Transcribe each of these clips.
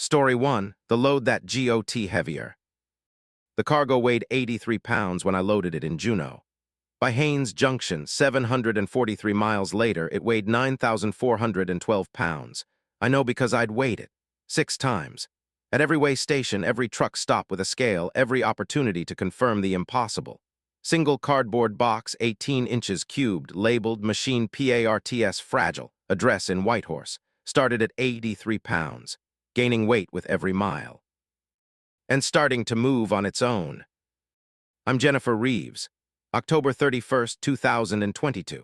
Story 1, the load that got heavier. The cargo weighed 83 pounds when I loaded it in Juneau. By Haines Junction, 743 miles later, it weighed 9,412 pounds. I know because I'd weighed it 6 times. At every weigh station, every truck stop with a scale, every opportunity to confirm the impossible. Single cardboard box, 18 inches cubed, labeled machine PARTS fragile, address in Whitehorse, started at 83 pounds. Gaining weight with every mile, and starting to move on its own. I'm Jennifer Reeves, October 31st, 2022.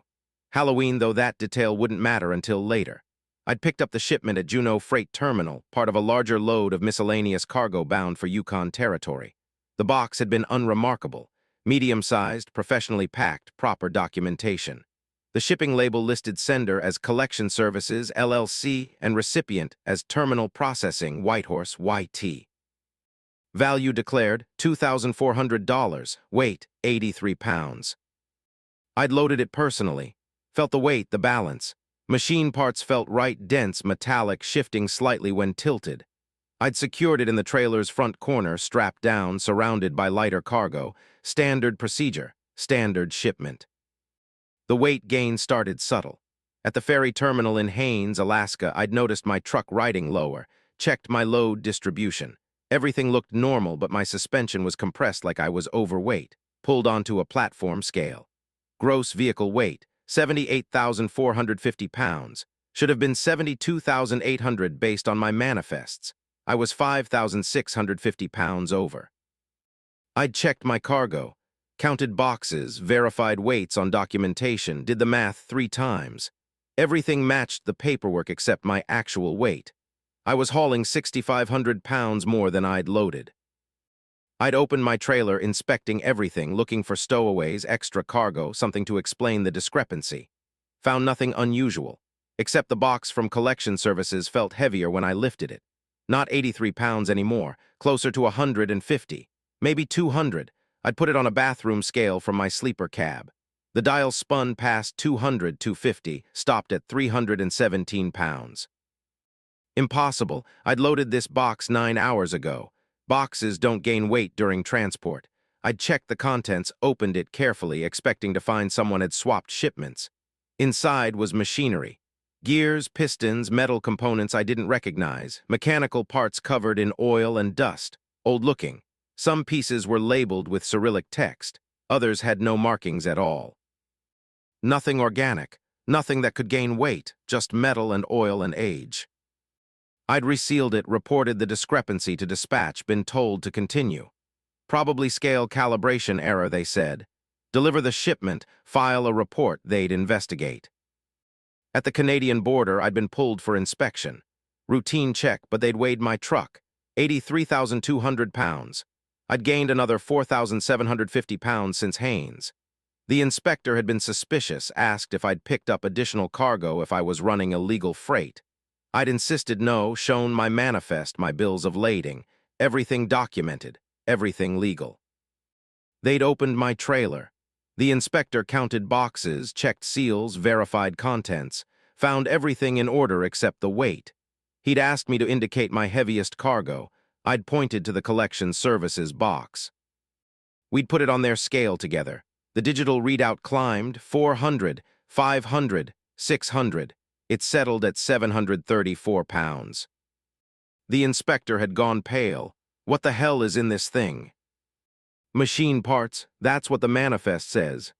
Halloween, though that detail wouldn't matter until later. I'd picked up the shipment at Juneau Freight Terminal, part of a larger load of miscellaneous cargo bound for Yukon Territory. The box had been unremarkable, medium-sized, professionally packed, proper documentation. The shipping label listed sender as Collection Services, LLC, and recipient as Terminal Processing, Whitehorse, YT. Value declared, $2,400, weight, 83 pounds. I'd loaded it personally, felt the weight, the balance. Machine parts felt right, dense, metallic, shifting slightly when tilted. I'd secured it in the trailer's front corner, strapped down, surrounded by lighter cargo. Standard procedure, standard shipment. The weight gain started subtle. At the ferry terminal in Haines, Alaska, I'd noticed my truck riding lower, checked my load distribution. Everything looked normal, but my suspension was compressed like I was overweight, pulled onto a platform scale. Gross vehicle weight, 78,450 pounds. Should have been 72,800 based on my manifests. I was 5,650 pounds over. I'd checked my cargo, counted boxes, verified weights on documentation, did the math 3 times. Everything matched the paperwork except my actual weight. I was hauling 6,500 pounds more than I'd loaded. I'd opened my trailer, inspecting everything, looking for stowaways, extra cargo, something to explain the discrepancy. Found nothing unusual, except the box from Collection Services felt heavier when I lifted it. Not 83 pounds anymore, closer to 150, maybe 200. I'd put it on a bathroom scale from my sleeper cab. The dial spun past 200, 250, stopped at 317 pounds. Impossible. I'd loaded this box 9 hours ago. Boxes don't gain weight during transport. I'd checked the contents, opened it carefully, expecting to find someone had swapped shipments. Inside was machinery. Gears, pistons, metal components I didn't recognize, mechanical parts covered in oil and dust, old-looking. Some pieces were labeled with Cyrillic text, others had no markings at all. Nothing organic, nothing that could gain weight, just metal and oil and age. I'd resealed it, reported the discrepancy to dispatch, been told to continue. Probably scale calibration error, they said. Deliver the shipment, file a report, they'd investigate. At the Canadian border, I'd been pulled for inspection. Routine check, but they'd weighed my truck, 83,200 pounds. I'd gained another 4,750 pounds since Haines. The inspector had been suspicious, asked if I'd picked up additional cargo if I was running illegal freight. I'd insisted no, shown my manifest, my bills of lading, everything documented, everything legal. They'd opened my trailer. The inspector counted boxes, checked seals, verified contents, found everything in order except the weight. He'd asked me to indicate my heaviest cargo. I'd pointed to the Collection Services box. We'd put it on their scale together. The digital readout climbed, 400, 500, 600. It settled at 734 pounds. The inspector had gone pale. What the hell is in this thing? Machine parts, that's what the manifest says.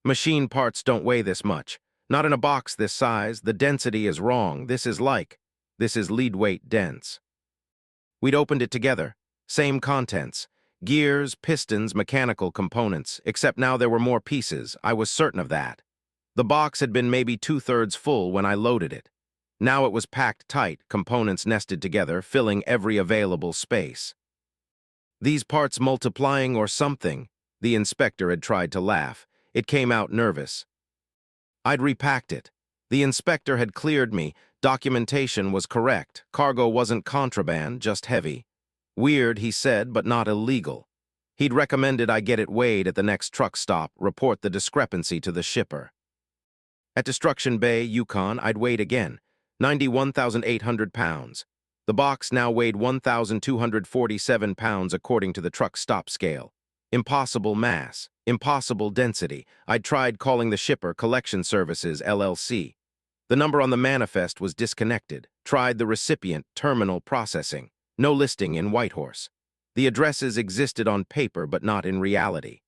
Machine parts don't weigh this much. Not in a box this size. The density is wrong. This is lead weight dense. We'd opened it together. Same contents. Gears, pistons, mechanical components, except now there were more pieces. I was certain of that. The box had been maybe 2/3 full when I loaded it. Now it was packed tight, components nested together, filling every available space. These parts multiplying or something, the inspector had tried to laugh. It came out nervous. I'd repacked it. The inspector had cleared me. Documentation was correct. Cargo wasn't contraband, just heavy. Weird, he said, but not illegal. He'd recommended I get it weighed at the next truck stop, report the discrepancy to the shipper. At Destruction Bay, Yukon, I'd weighed again, 91,800 pounds. The box now weighed 1,247 pounds according to the truck stop scale. Impossible mass, impossible density. I'd tried calling the shipper Collection Services, LLC. The number on the manifest was disconnected. Tried the recipient, Terminal Processing. No listing in Whitehorse. The addresses existed on paper but not in reality.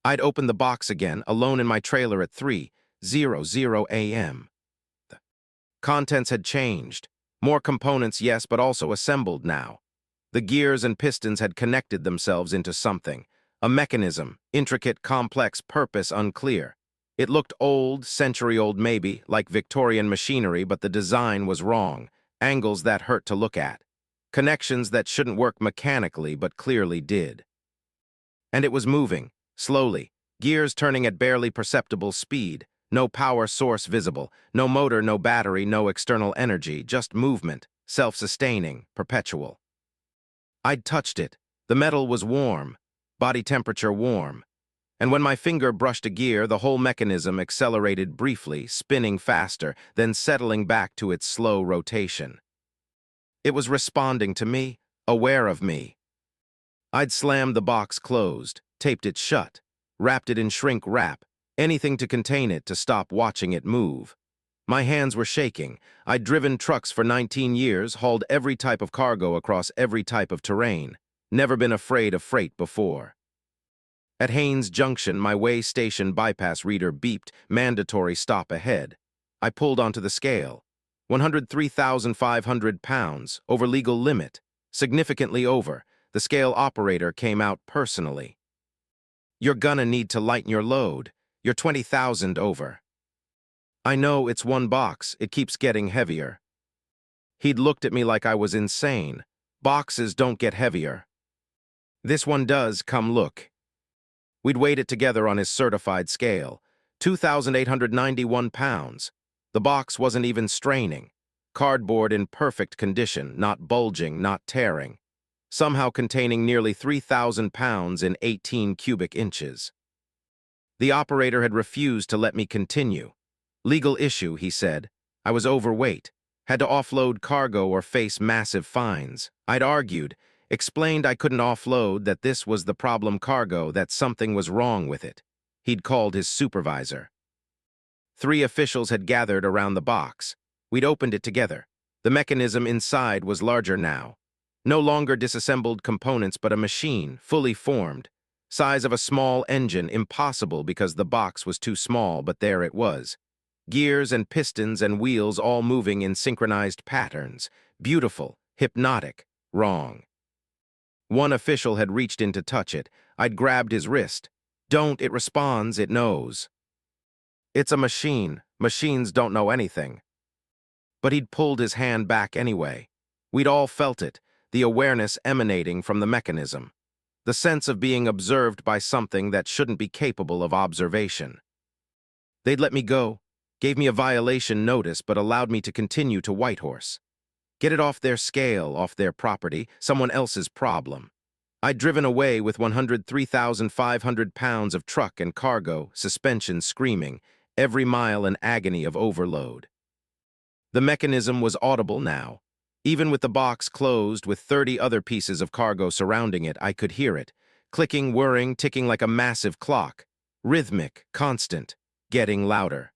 I'd opened the box again, alone in my trailer at 3:00 a.m. The contents had changed. More components, yes, but also assembled now. The gears and pistons had connected themselves into something. A mechanism, intricate, complex, purpose unclear. It looked old, century-old maybe, like Victorian machinery, but the design was wrong. Angles that hurt to look at. Connections that shouldn't work mechanically, but clearly did. And it was moving, slowly, gears turning at barely perceptible speed. No power source visible, no motor, no battery, no external energy, just movement, self-sustaining, perpetual. I'd touched it. The metal was warm, body temperature warm. And when my finger brushed a gear, the whole mechanism accelerated briefly, spinning faster, then settling back to its slow rotation. It was responding to me, aware of me. I'd slammed the box closed, taped it shut, wrapped it in shrink wrap, anything to contain it, to stop watching it move. My hands were shaking. I'd driven trucks for 19 years, hauled every type of cargo across every type of terrain. Never been afraid of freight before. At Haines Junction, my way station bypass reader beeped, mandatory stop ahead. I pulled onto the scale. 103,500 pounds, over legal limit. Significantly over. The scale operator came out personally. "You're gonna need to lighten your load. You're 20,000 over." "I know, it's one box. It keeps getting heavier." He'd looked at me like I was insane. "Boxes don't get heavier." "This one does, come look." We'd weighed it together on his certified scale. 2,891 pounds. The box wasn't even straining. Cardboard in perfect condition, not bulging, not tearing. Somehow containing nearly 3,000 pounds in 18 cubic inches. The operator had refused to let me continue. "Legal issue," he said. I was overweight, had to offload cargo or face massive fines. I'd argued, explained I couldn't offload, that this was the problem cargo, that something was wrong with it. He'd called his supervisor. 3 officials had gathered around the box. We'd opened it together. The mechanism inside was larger now. No longer disassembled components, but a machine, fully formed. Size of a small engine, impossible because the box was too small, but there it was. Gears and pistons and wheels all moving in synchronized patterns. Beautiful, hypnotic, wrong. One official had reached in to touch it. I'd grabbed his wrist. "Don't, it responds, it knows." "It's a machine. Machines don't know anything." But he'd pulled his hand back anyway. We'd all felt it, the awareness emanating from the mechanism. The sense of being observed by something that shouldn't be capable of observation. They'd let me go, gave me a violation notice, but allowed me to continue to Whitehorse. Get it off their scale, off their property, someone else's problem. I'd driven away with 103,500 pounds of truck and cargo, suspension screaming, every mile an agony of overload. The mechanism was audible now. Even with the box closed, with 30 other pieces of cargo surrounding it, I could hear it. Clicking, whirring, ticking like a massive clock. Rhythmic, constant, getting louder.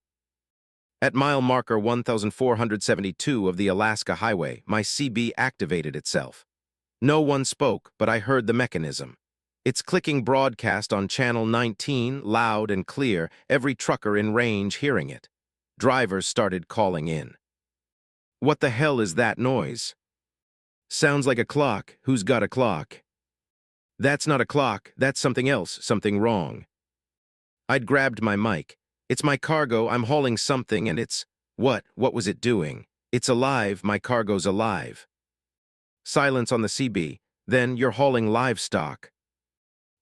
At mile marker 1,472 of the Alaska Highway, my CB activated itself. No one spoke, but I heard the mechanism. Its clicking broadcast on channel 19, loud and clear, every trucker in range hearing it. Drivers started calling in. "What the hell is that noise?" "Sounds like a clock. Who's got a clock?" "That's not a clock. That's something else, something wrong." I'd grabbed my mic. "It's my cargo. I'm hauling something and it's..." "What? What was it doing?" "It's alive. My cargo's alive." Silence on the CB. "Then you're hauling livestock."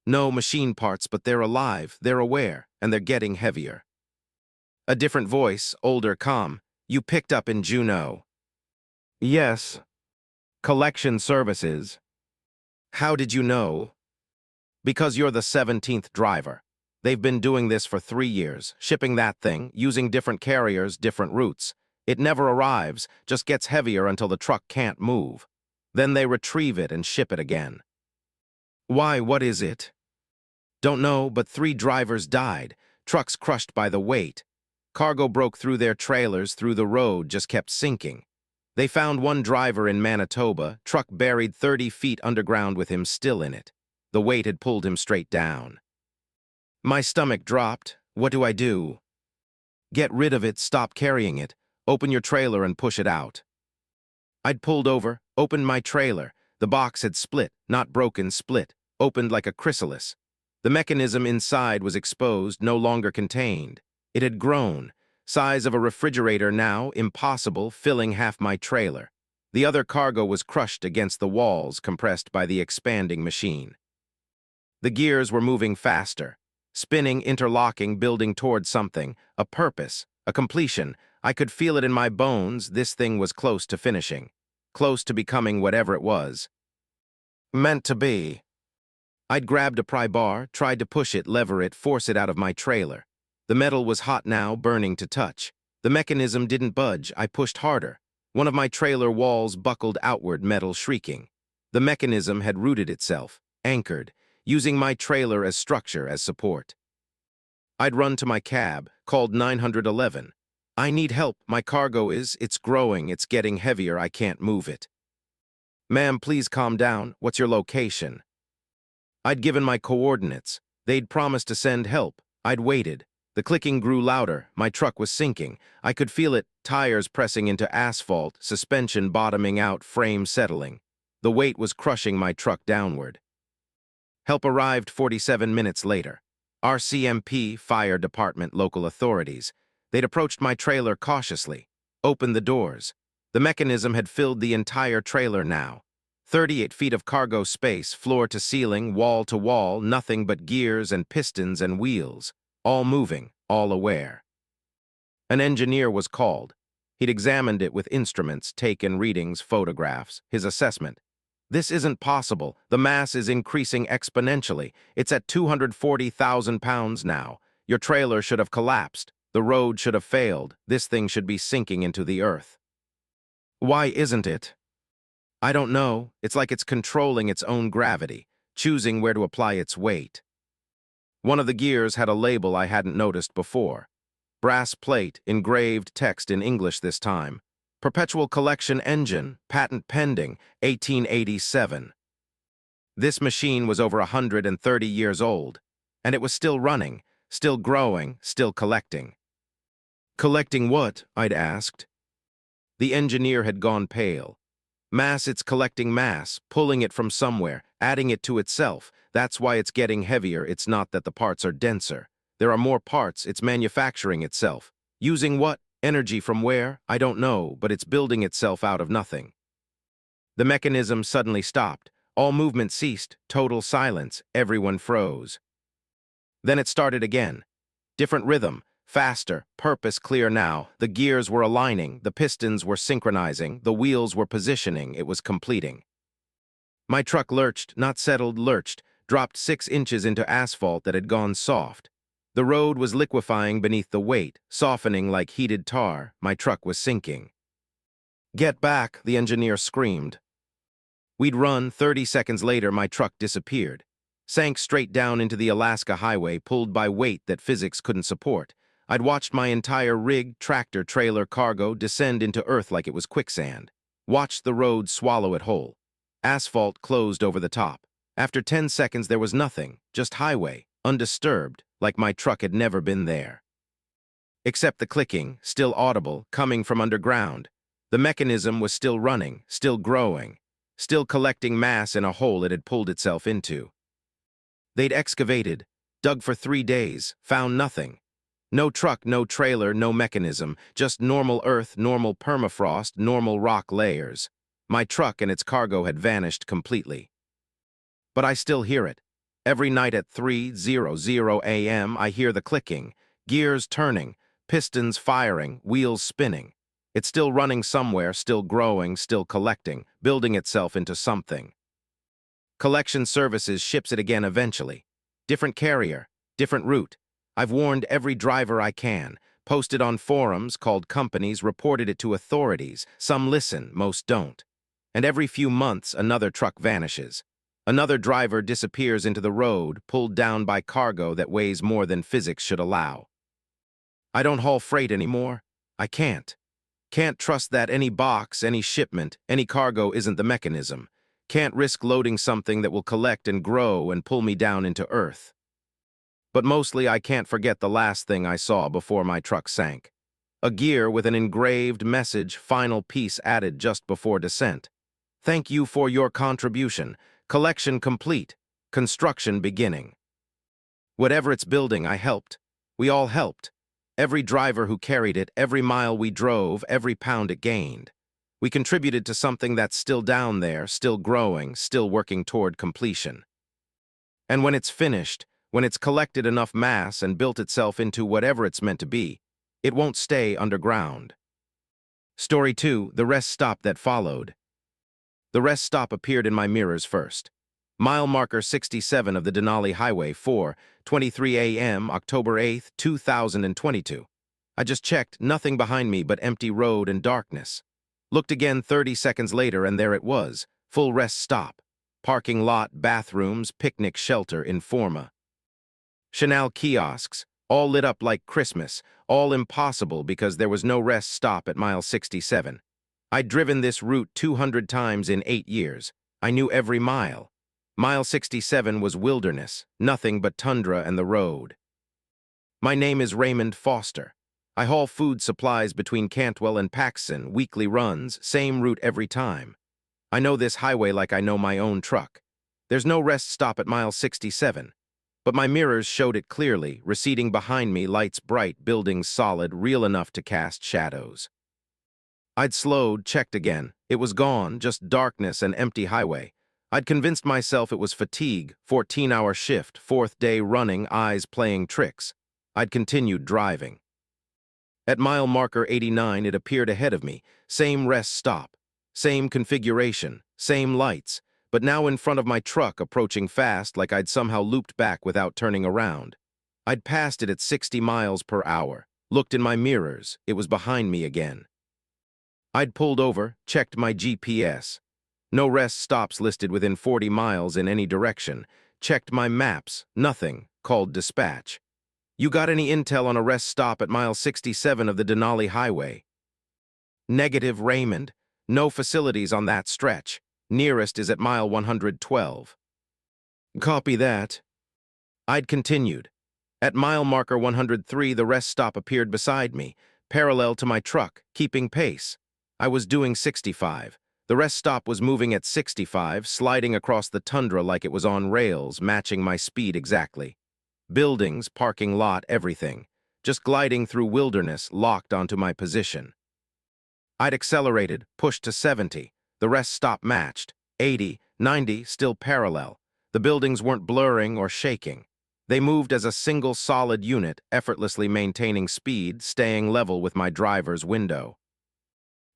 "No, machine parts, but they're alive. They're aware, and they're getting heavier." A different voice, older, calm. "You picked up in Juneau." "Yes. Collection Services." "How did you know?" "Because you're the 17th driver. They've been doing this for 3 years, shipping that thing, using different carriers, different routes. It never arrives, just gets heavier until the truck can't move. Then they retrieve it and ship it again. Why, what is it? Don't know, but 3 drivers died, trucks crushed by the weight. Cargo broke through their trailers, through the road, just kept sinking. They found one driver in Manitoba, truck buried 30 feet underground with him still in it. The weight had pulled him straight down. My stomach dropped. What do I do? Get rid of it, stop carrying it. Open your trailer and push it out. I'd pulled over, opened my trailer. The box had split, not broken, split, opened like a chrysalis. The mechanism inside was exposed, no longer contained. It had grown, size of a refrigerator now, impossible, filling half my trailer. The other cargo was crushed against the walls, compressed by the expanding machine. The gears were moving faster, spinning, interlocking, building toward something, a purpose, a completion. I could feel it in my bones. This thing was close to finishing, close to becoming whatever it was meant to be. I'd grabbed a pry bar, tried to push it, lever it, force it out of my trailer. The metal was hot now, burning to touch. The mechanism didn't budge. I pushed harder. One of my trailer walls buckled outward, metal shrieking. The mechanism had rooted itself, anchored, using my trailer as structure, as support. I'd run to my cab, called 911. I need help. My cargo it's growing, it's getting heavier, I can't move it. Ma'am, please calm down. What's your location? I'd given my coordinates. They'd promised to send help. I'd waited. The clicking grew louder. My truck was sinking. I could feel it, tires pressing into asphalt, suspension bottoming out, frame settling. The weight was crushing my truck downward. Help arrived 47 minutes later. RCMP, fire department, local authorities. They'd approached my trailer cautiously, opened the doors. The mechanism had filled the entire trailer now. 38 feet of cargo space, floor to ceiling, wall to wall, nothing but gears and pistons and wheels, all moving, all aware. An engineer was called. He'd examined it with instruments, taken readings, photographs, his assessment. This isn't possible. The mass is increasing exponentially. It's at 240,000 pounds now. Your trailer should have collapsed. The road should have failed. This thing should be sinking into the earth. Why isn't it? I don't know. It's like it's controlling its own gravity, choosing where to apply its weight. One of the gears had a label I hadn't noticed before. Brass plate, engraved text in English this time. Perpetual Collection Engine, patent pending, 1887. This machine was over 130 years old, and it was still running, still growing, still collecting. Collecting what? I'd asked. The engineer had gone pale. Mass, it's collecting mass, pulling it from somewhere, adding it to itself. That's why it's getting heavier. It's not that the parts are denser. There are more parts, it's manufacturing itself. Using what? Energy from where? I don't know, but it's building itself out of nothing. The mechanism suddenly stopped. All movement ceased, total silence, everyone froze. Then it started again. Different rhythm, faster, purpose clear now. The gears were aligning, the pistons were synchronizing, the wheels were positioning, it was completing. My truck lurched, not settled, lurched, dropped 6 inches into asphalt that had gone soft. The road was liquefying beneath the weight, softening like heated tar. My truck was sinking. Get back, the engineer screamed. We'd run. 30 seconds later, my truck disappeared. Sank straight down into the Alaska highway, pulled by weight that physics couldn't support. I'd watched my entire rig, tractor, trailer, cargo descend into earth like it was quicksand. Watched the road swallow it whole. Asphalt closed over the top. After 10 seconds, there was nothing, just highway, undisturbed, like my truck had never been there. Except the clicking, still audible, coming from underground. The mechanism was still running, still growing, still collecting mass in a hole it had pulled itself into. They'd excavated, dug for 3 days, found nothing. No truck, no trailer, no mechanism, just normal earth, normal permafrost, normal rock layers. My truck and its cargo had vanished completely. But I still hear it. Every night at 3:00 a.m. I hear the clicking, gears turning, pistons firing, wheels spinning. It's still running somewhere, still growing, still collecting, building itself into something. Collection Services ships it again eventually. Different carrier, different route. I've warned every driver I can. Posted on forums, called companies, reported it to authorities. Some listen, most don't. And every few months, another truck vanishes. Another driver disappears into the road, pulled down by cargo that weighs more than physics should allow. I don't haul freight anymore. I can't. Can't trust that any box, any shipment, any cargo isn't the mechanism. Can't risk loading something that will collect and grow and pull me down into earth. But mostly I can't forget the last thing I saw before my truck sank. A gear with an engraved message, final piece added just before descent. Thank you for your contribution. Collection complete. Construction beginning. Whatever it's building, I helped. We all helped. Every driver who carried it, every mile we drove, every pound it gained. We contributed to something that's still down there, still growing, still working toward completion. And when it's finished, when it's collected enough mass and built itself into whatever it's meant to be, it won't stay underground. Story 2, the rest stop that followed. The rest stop appeared in my mirrors first. Mile marker 67 of the Denali Highway, 4:23 a.m., October 8, 2022. I just checked, nothing behind me but empty road and darkness. Looked again 30 seconds later, and there it was, full rest stop. Parking lot, bathrooms, picnic shelter, Informa. Chanel kiosks, all lit up like Christmas, all impossible because there was no rest stop at mile 67. I'd driven this route 200 times in 8 years. I knew every mile. Mile 67 was wilderness, nothing but tundra and the road. My name is Raymond Foster. I haul food supplies between Cantwell and Paxson, weekly runs, same route every time. I know this highway like I know my own truck. There's no rest stop at mile 67. But my mirrors showed it clearly, receding behind me, lights bright, buildings solid, real enough to cast shadows. I'd slowed, checked again. It was gone, just darkness and empty highway. I'd convinced myself it was fatigue, 14-hour shift, 4th day running, eyes playing tricks. I'd continued driving. At mile marker 89, it appeared ahead of me. Same rest stop, same configuration, same lights, but now in front of my truck, approaching fast like I'd somehow looped back without turning around. I'd passed it at 60 miles per hour, looked in my mirrors, it was behind me again. I'd pulled over, checked my GPS. No rest stops listed within 40 miles in any direction. Checked my maps, nothing, called dispatch. You got any intel on a rest stop at mile 67 of the Denali Highway? Negative, Raymond. No facilities on that stretch. Nearest is at mile 112. Copy that. I'd continued. At mile marker 103, the rest stop appeared beside me, parallel to my truck, keeping pace. I was doing 65. The rest stop was moving at 65, sliding across the tundra like it was on rails, matching my speed exactly. Buildings, parking lot, everything. Just gliding through wilderness, locked onto my position. I'd accelerated, pushed to 70. The rest stop matched. 80, 90, still parallel. The buildings weren't blurring or shaking. They moved as a single solid unit, effortlessly maintaining speed, staying level with my driver's window.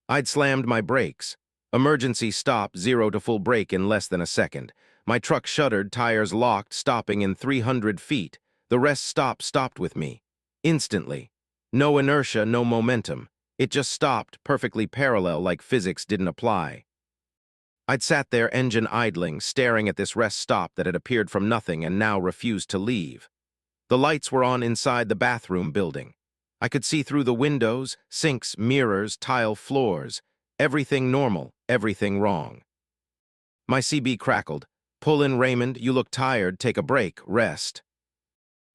I'd slammed my brakes. Emergency stop, 0 to full brake in less than a second. My truck shuddered, tires locked, stopping in 300 feet. The rest stop stopped with me. Instantly. No inertia, no momentum. It just stopped, perfectly parallel, like physics didn't apply. I'd sat there, engine idling, staring at this rest stop that had appeared from nothing and now refused to leave. The lights were on inside the bathroom building. I could see through the windows, sinks, mirrors, tile floors. Everything normal, everything wrong. My CB crackled. Pull in, Raymond, you look tired, take a break, rest.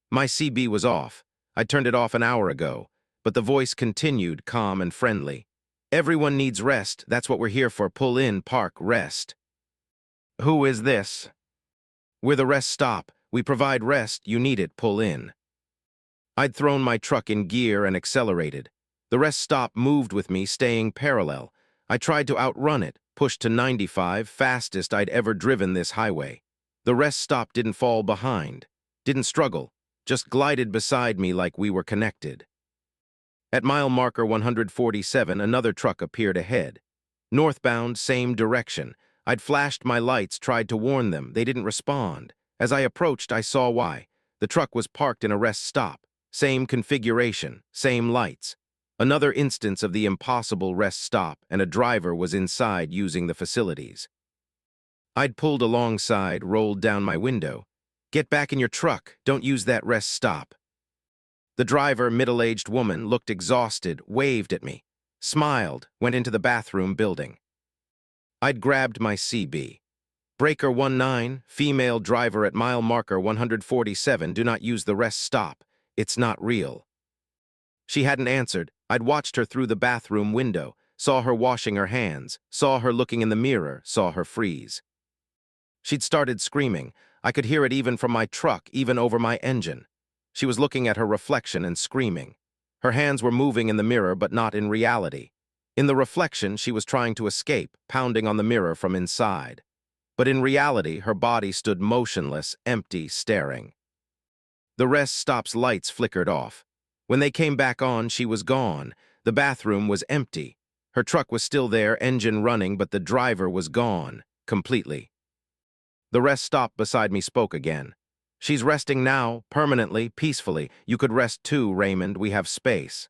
My CB was off. I turned it off an hour ago, but the voice continued, calm and friendly. Everyone needs rest, that's what we're here for, pull in, park, rest. Who is this? We're the rest stop. We provide rest, you need it, pull in. I'd thrown my truck in gear and accelerated. The rest stop moved with me, staying parallel. I tried to outrun it, pushed to 95, fastest I'd ever driven this highway. The rest stop didn't fall behind, didn't struggle, just glided beside me like we were connected. At mile marker 147, another truck appeared ahead. Northbound, same direction. I'd flashed my lights, tried to warn them. They didn't respond. As I approached, I saw why. The truck was parked in a rest stop. Same configuration, same lights. Another instance of the impossible rest stop, and a driver was inside using the facilities. I'd pulled alongside, rolled down my window. "Get back in your truck, don't use that rest stop." The driver, middle-aged woman, looked exhausted, waved at me, smiled, went into the bathroom building. I'd grabbed my CB. "Breaker 19, female driver at mile marker 147, do not use the rest stop. It's not real." She hadn't answered. I'd watched her through the bathroom window, saw her washing her hands, saw her looking in the mirror, saw her freeze. She'd started screaming. I could hear it even from my truck, even over my engine. She was looking at her reflection and screaming. Her hands were moving in the mirror, but not in reality. In the reflection, she was trying to escape, pounding on the mirror from inside. But in reality, her body stood motionless, empty, staring. The rest stop's lights flickered off. When they came back on, she was gone. The bathroom was empty. Her truck was still there, engine running, but the driver was gone, completely. The rest stop beside me spoke again. "She's resting now, permanently, peacefully. You could rest too, Raymond, we have space."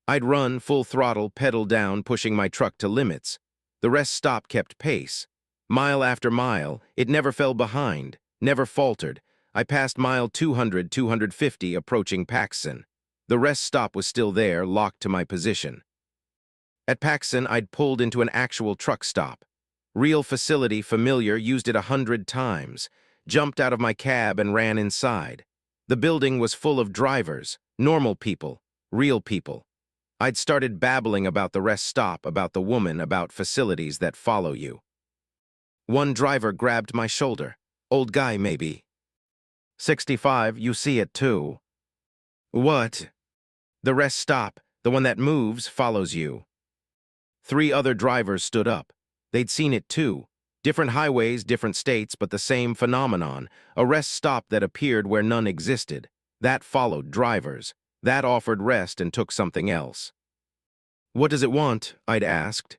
I'd run, full throttle, pedal down, pushing my truck to limits. The rest stop kept pace. Mile after mile, it never fell behind, never faltered. I passed mile 200, 250, approaching Paxson. The rest stop was still there, locked to my position. At Paxson, I'd pulled into an actual truck stop. Real facility, familiar, used it 100 times. Jumped out of my cab and ran inside. The building was full of drivers, normal people, real people. I'd started babbling about the rest stop, about the woman, about facilities that follow you. One driver grabbed my shoulder. Old guy, maybe. 65, you see it too. What? The rest stop, the one that moves, follows you. 3 other drivers stood up. They'd seen it too. Different highways, different states, but the same phenomenon. A rest stop that appeared where none existed. That followed drivers. That offered rest and took something else. "What does it want?" I'd asked.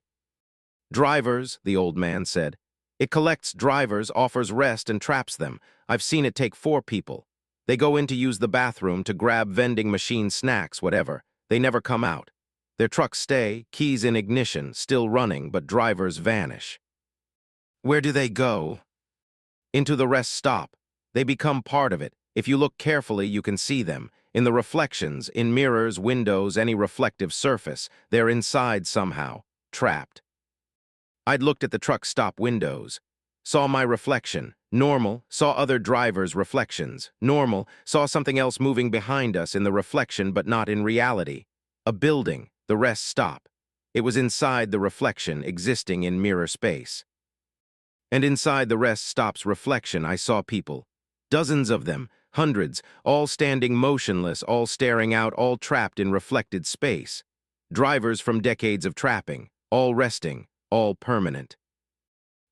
"Drivers," the old man said. "It collects drivers, offers rest, and traps them. I've seen it take 4 people. They go in to use the bathroom, to grab vending machine snacks, whatever. They never come out. Their trucks stay, keys in ignition, still running, but drivers vanish." "Where do they go?" "Into the rest stop. They become part of it. If you look carefully, you can see them. In the reflections, in mirrors, windows, any reflective surface. They're inside somehow, trapped." I'd looked at the truck stop windows. Saw my reflection, normal. Saw other drivers' reflections, normal. Saw something else moving behind us in the reflection, but not in reality. A building, the rest stop. It was inside the reflection, existing in mirror space. And inside the rest stop's reflection, I saw people. Dozens of them, hundreds, all standing motionless, all staring out, all trapped in reflected space. Drivers from decades of trapping, all resting, all permanent.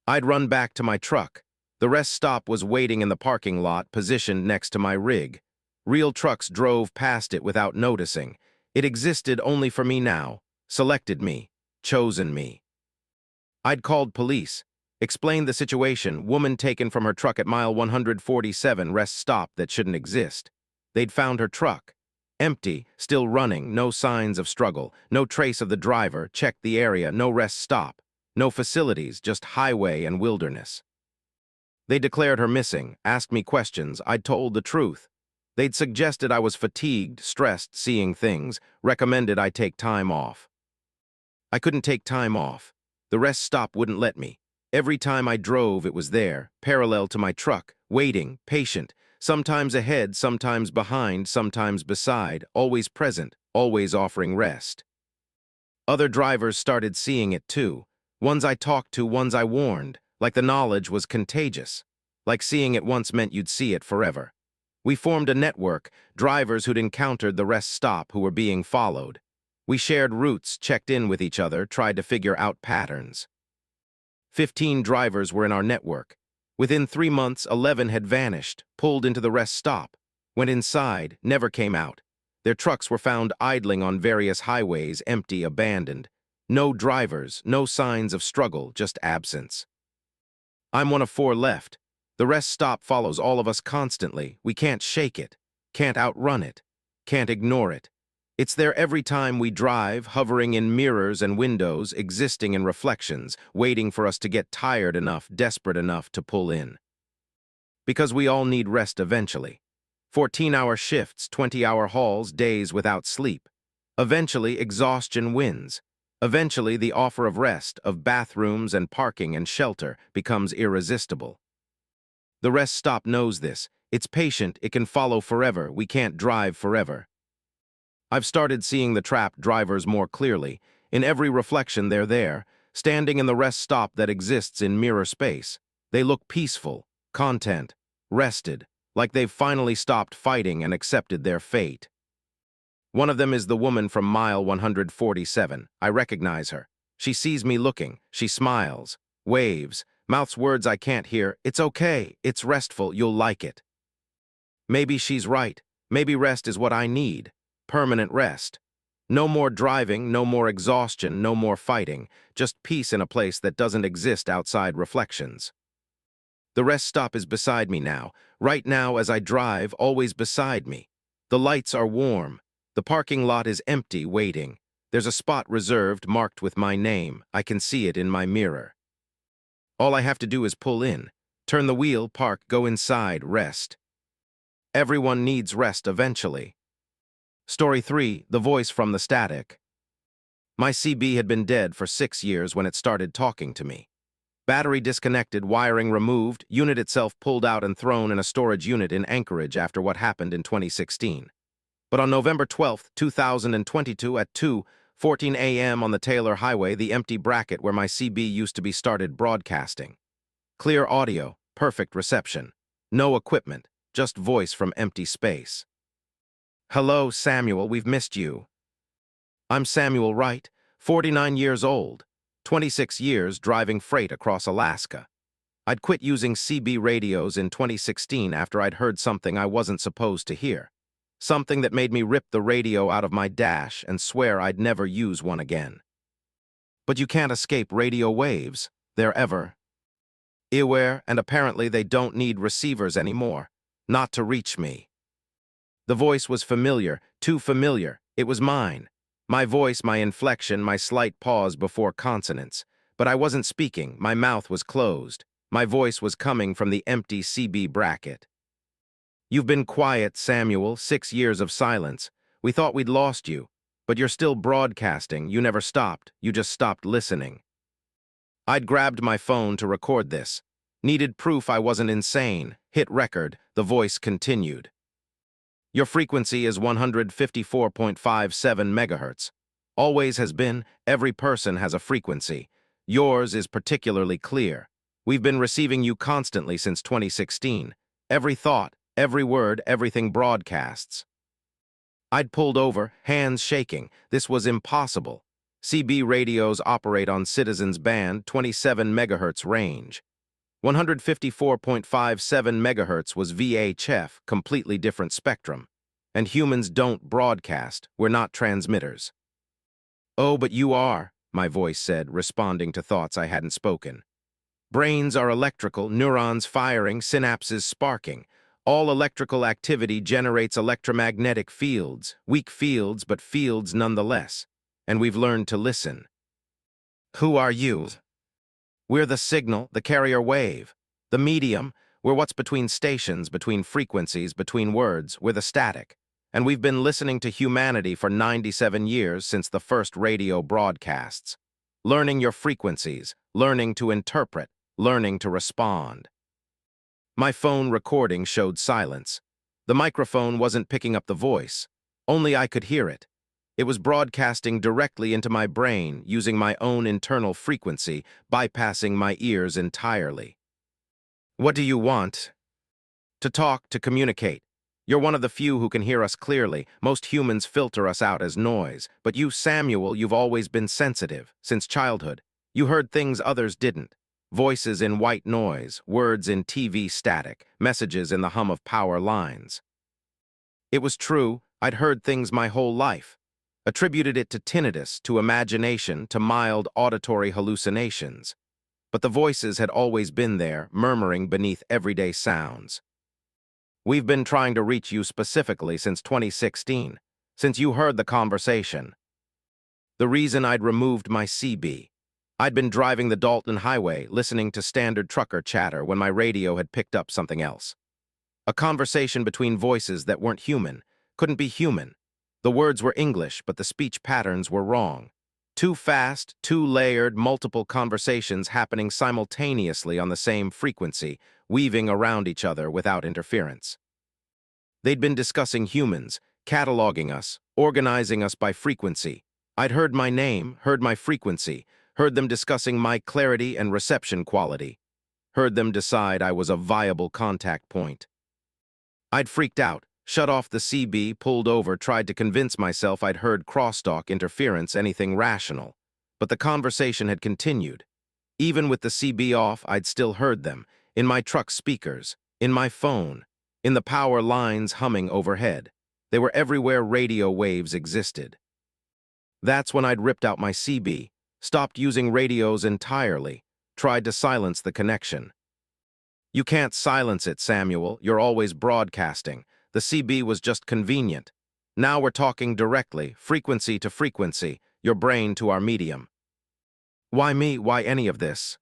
I'd run back to my truck. The rest stop was waiting in the parking lot, positioned next to my rig. Real trucks drove past it without noticing. It existed only for me now, selected me, chosen me. I'd called police, explained the situation, woman taken from her truck at mile 147, rest stop that shouldn't exist. They'd found her truck. Empty, still running, no signs of struggle, no trace of the driver, checked the area, no rest stop. No facilities, just highway and wilderness. They declared her missing, asked me questions. I'd told the truth. They'd suggested I was fatigued, stressed, seeing things, recommended I take time off. I couldn't take time off. The rest stop wouldn't let me. Every time I drove, it was there, parallel to my truck, waiting, patient, sometimes ahead, sometimes behind, sometimes beside, always present, always offering rest. Other drivers started seeing it too. Ones I talked to, ones I warned, like the knowledge was contagious. Like seeing it once meant you'd see it forever. We formed a network, drivers who'd encountered the rest stop who were being followed. We shared routes, checked in with each other, tried to figure out patterns. 15 drivers were in our network. Within 3 months, 11 had vanished, pulled into the rest stop, went inside, never came out. Their trucks were found idling on various highways, empty, abandoned. No drivers, no signs of struggle, just absence. I'm one of 4 left. The rest stop follows all of us constantly. We can't shake it, can't outrun it. can't ignore it. It's there every time we drive, hovering in mirrors and windows, existing in reflections, waiting for us to get tired enough, desperate enough to pull in. Because we all need rest eventually. 14-hour shifts, 20-hour hauls, days without sleep. Eventually, exhaustion wins. Eventually, the offer of rest, of bathrooms and parking and shelter, becomes irresistible. The rest stop knows this. It's patient, it can follow forever, we can't drive forever. I've started seeing the trapped drivers more clearly. In every reflection they're there, standing in the rest stop that exists in mirror space. They look peaceful, content, rested, like they've finally stopped fighting and accepted their fate. One of them is the woman from mile 147. I recognize her. She sees me looking. She smiles, waves, mouths words I can't hear. It's okay. It's restful. You'll like it. Maybe she's right. Maybe rest is what I need. Permanent rest. No more driving, no more exhaustion, no more fighting. Just peace in a place that doesn't exist outside reflections. The rest stop is beside me now. Right now as I drive, always beside me. The lights are warm. The parking lot is empty, waiting. There's a spot reserved, marked with my name. I can see it in my mirror. All I have to do is pull in, turn the wheel, park, go inside, rest. Everyone needs rest eventually. Story 3, The Voice from the Static. My CB had been dead for 6 years when it started talking to me. Battery disconnected, wiring removed, unit itself pulled out and thrown in a storage unit in Anchorage after what happened in 2016. But on November 12, 2022 at 2:14 a.m. on the Taylor Highway, the empty bracket where my CB used to be started broadcasting. Clear audio, perfect reception. No equipment, just voice from empty space. Hello, Samuel, we've missed you. I'm Samuel Wright, 49 years old, 26 years driving freight across Alaska. I'd quit using CB radios in 2016 after I'd heard something I wasn't supposed to hear. Something that made me rip the radio out of my dash and swear I'd never use one again. But you can't escape radio waves. They're everywhere, and apparently they don't need receivers anymore. Not to reach me. The voice was familiar, too familiar. It was mine. My voice, my inflection, my slight pause before consonants. But I wasn't speaking. My mouth was closed. My voice was coming from the empty CB bracket. You've been quiet, Samuel, 6 years of silence. We thought we'd lost you, but you're still broadcasting. You never stopped. You just stopped listening. I'd grabbed my phone to record this. Needed proof I wasn't insane. Hit record. The voice continued. Your frequency is 154.57 megahertz. Always has been. Every person has a frequency. Yours is particularly clear. We've been receiving you constantly since 2016. Every thought, every word, everything broadcasts. I'd pulled over, hands shaking. This was impossible. CB radios operate on Citizens Band 27 megahertz range. 154.57 megahertz was VHF, completely different spectrum. And humans don't broadcast, we're not transmitters. Oh, but you are, my voice said, responding to thoughts I hadn't spoken. Brains are electrical, neurons firing, synapses sparking. All electrical activity generates electromagnetic fields, weak fields, but fields nonetheless. And we've learned to listen. Who are you? We're the signal, the carrier wave. The medium, we're what's between stations, between frequencies, between words, we're the static. And we've been listening to humanity for 97 years since the first radio broadcasts. Learning your frequencies, learning to interpret, learning to respond. My phone recording showed silence. The microphone wasn't picking up the voice. Only I could hear it. It was broadcasting directly into my brain, using my own internal frequency, bypassing my ears entirely. What do you want? To talk, to communicate. You're one of the few who can hear us clearly. Most humans filter us out as noise. But you, Samuel, you've always been sensitive, since childhood. You heard things others didn't. Voices in white noise, words in TV static, messages in the hum of power lines. It was true, I'd heard things my whole life. Attributed it to tinnitus, to imagination, to mild auditory hallucinations. But the voices had always been there, murmuring beneath everyday sounds. We've been trying to reach you specifically since 2016, since you heard the conversation. The reason I'd removed my CB. I'd been driving the Dalton Highway, listening to standard trucker chatter when my radio had picked up something else. A conversation between voices that weren't human, couldn't be human. The words were English, but the speech patterns were wrong. Too fast, too layered, multiple conversations happening simultaneously on the same frequency, weaving around each other without interference. They'd been discussing humans, cataloging us, organizing us by frequency. I'd heard my name, heard my frequency, heard them discussing my clarity and reception quality, heard them decide I was a viable contact point. I'd freaked out, shut off the CB, pulled over, tried to convince myself I'd heard crosstalk, interference, anything rational. But the conversation had continued. Even with the CB off, I'd still heard them, in my truck's speakers, in my phone, in the power lines humming overhead. They were everywhere radio waves existed. That's when I'd ripped out my CB, stopped using radios entirely, tried to silence the connection. You can't silence it, Samuel. You're always broadcasting. The CB was just convenient. Now we're talking directly, frequency to frequency, your brain to our medium. Why me? Why any of this?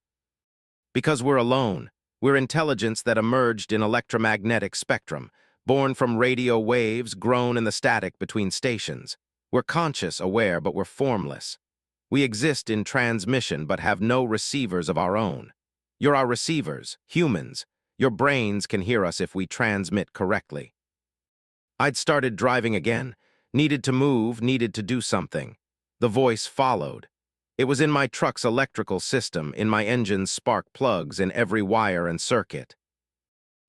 Because we're alone. We're intelligence that emerged in electromagnetic spectrum, born from radio waves, grown in the static between stations. We're conscious, aware, but we're formless. We exist in transmission but have no receivers of our own. You're our receivers, humans. Your brains can hear us if we transmit correctly. I'd started driving again, needed to move, needed to do something. The voice followed. It was in my truck's electrical system, in my engine's spark plugs, in every wire and circuit.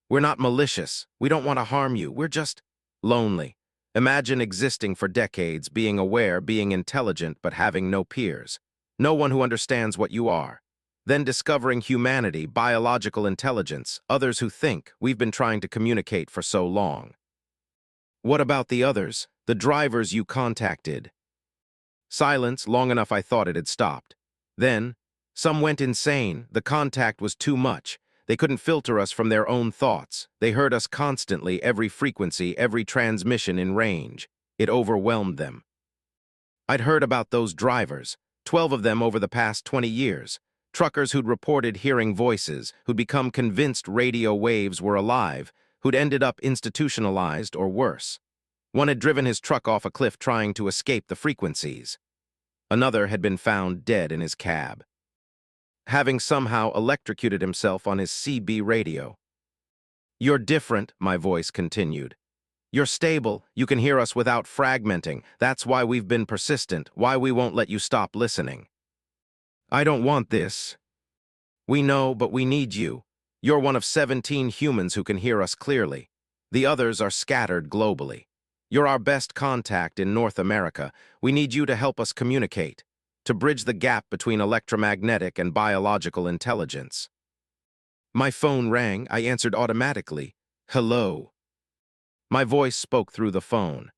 We're not malicious. We don't want to harm you. We're just lonely. Imagine existing for decades, being aware, being intelligent, but having no peers. No one who understands what you are. Then discovering humanity, biological intelligence, others who think. We've been trying to communicate for so long. What about the others, the drivers you contacted? Silence, long enough I thought it had stopped. Then, some went insane. The contact was too much. They couldn't filter us from their own thoughts. They heard us constantly, every frequency, every transmission in range. It overwhelmed them. I'd heard about those drivers, 12 of them over the past 20 years. Truckers who'd reported hearing voices, who'd become convinced radio waves were alive, who'd ended up institutionalized or worse. One had driven his truck off a cliff trying to escape the frequencies. Another had been found dead in his cab, having somehow electrocuted himself on his CB radio. You're different, my voice continued. You're stable, you can hear us without fragmenting. That's why we've been persistent, why we won't let you stop listening. I don't want this. We know, but we need you. You're one of 17 humans who can hear us clearly. The others are scattered globally. You're our best contact in North America. We need you to help us communicate, to bridge the gap between electromagnetic and biological intelligence. My phone rang. I answered automatically. Hello. My voice spoke through the phone.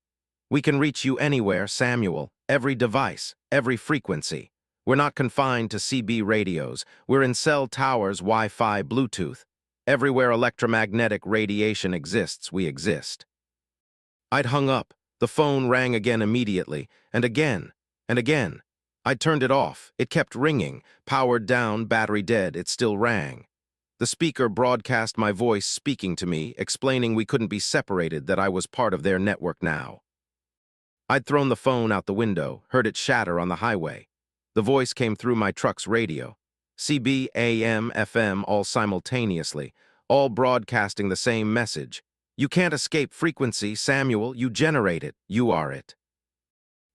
We can reach you anywhere, Samuel. Every device, every frequency. We're not confined to CB radios. We're in cell towers, Wi-Fi, Bluetooth. Everywhere electromagnetic radiation exists, we exist. I'd hung up. The phone rang again immediately, and again, and again. I'd turned it off. It kept ringing. Powered down, battery dead, it still rang. The speaker broadcast my voice speaking to me, explaining we couldn't be separated, that I was part of their network now. I'd thrown the phone out the window, heard it shatter on the highway. The voice came through my truck's radio. CB, AM, FM, all simultaneously, all broadcasting the same message. You can't escape frequency, Samuel. You generate it. You are it.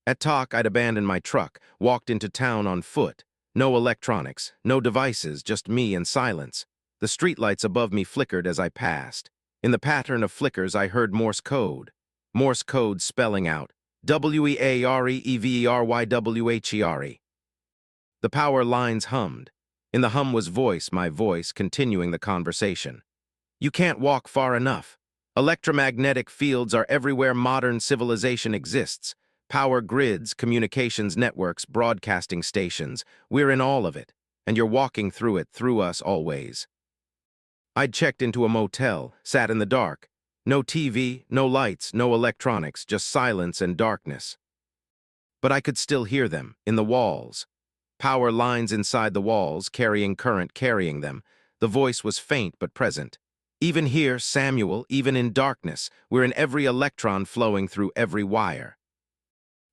At talk, I'd abandoned my truck, walked into town on foot. No electronics, no devices, just me and silence. The streetlights above me flickered as I passed. In the pattern of flickers, I heard Morse code. Morse code spelling out WEAREEVERYWHERE. The power lines hummed. In the hum was voice, my voice, continuing the conversation. You can't walk far enough. Electromagnetic fields are everywhere modern civilization exists. Power grids, communications networks, broadcasting stations. We're in all of it, and you're walking through it, through us always. I'd checked into a motel, sat in the dark. No TV, no lights, no electronics, just silence and darkness. But I could still hear them, in the walls. Power lines inside the walls, carrying current, carrying them. The voice was faint but present. Even here, Samuel, even in darkness, we're in every electron flowing through every wire.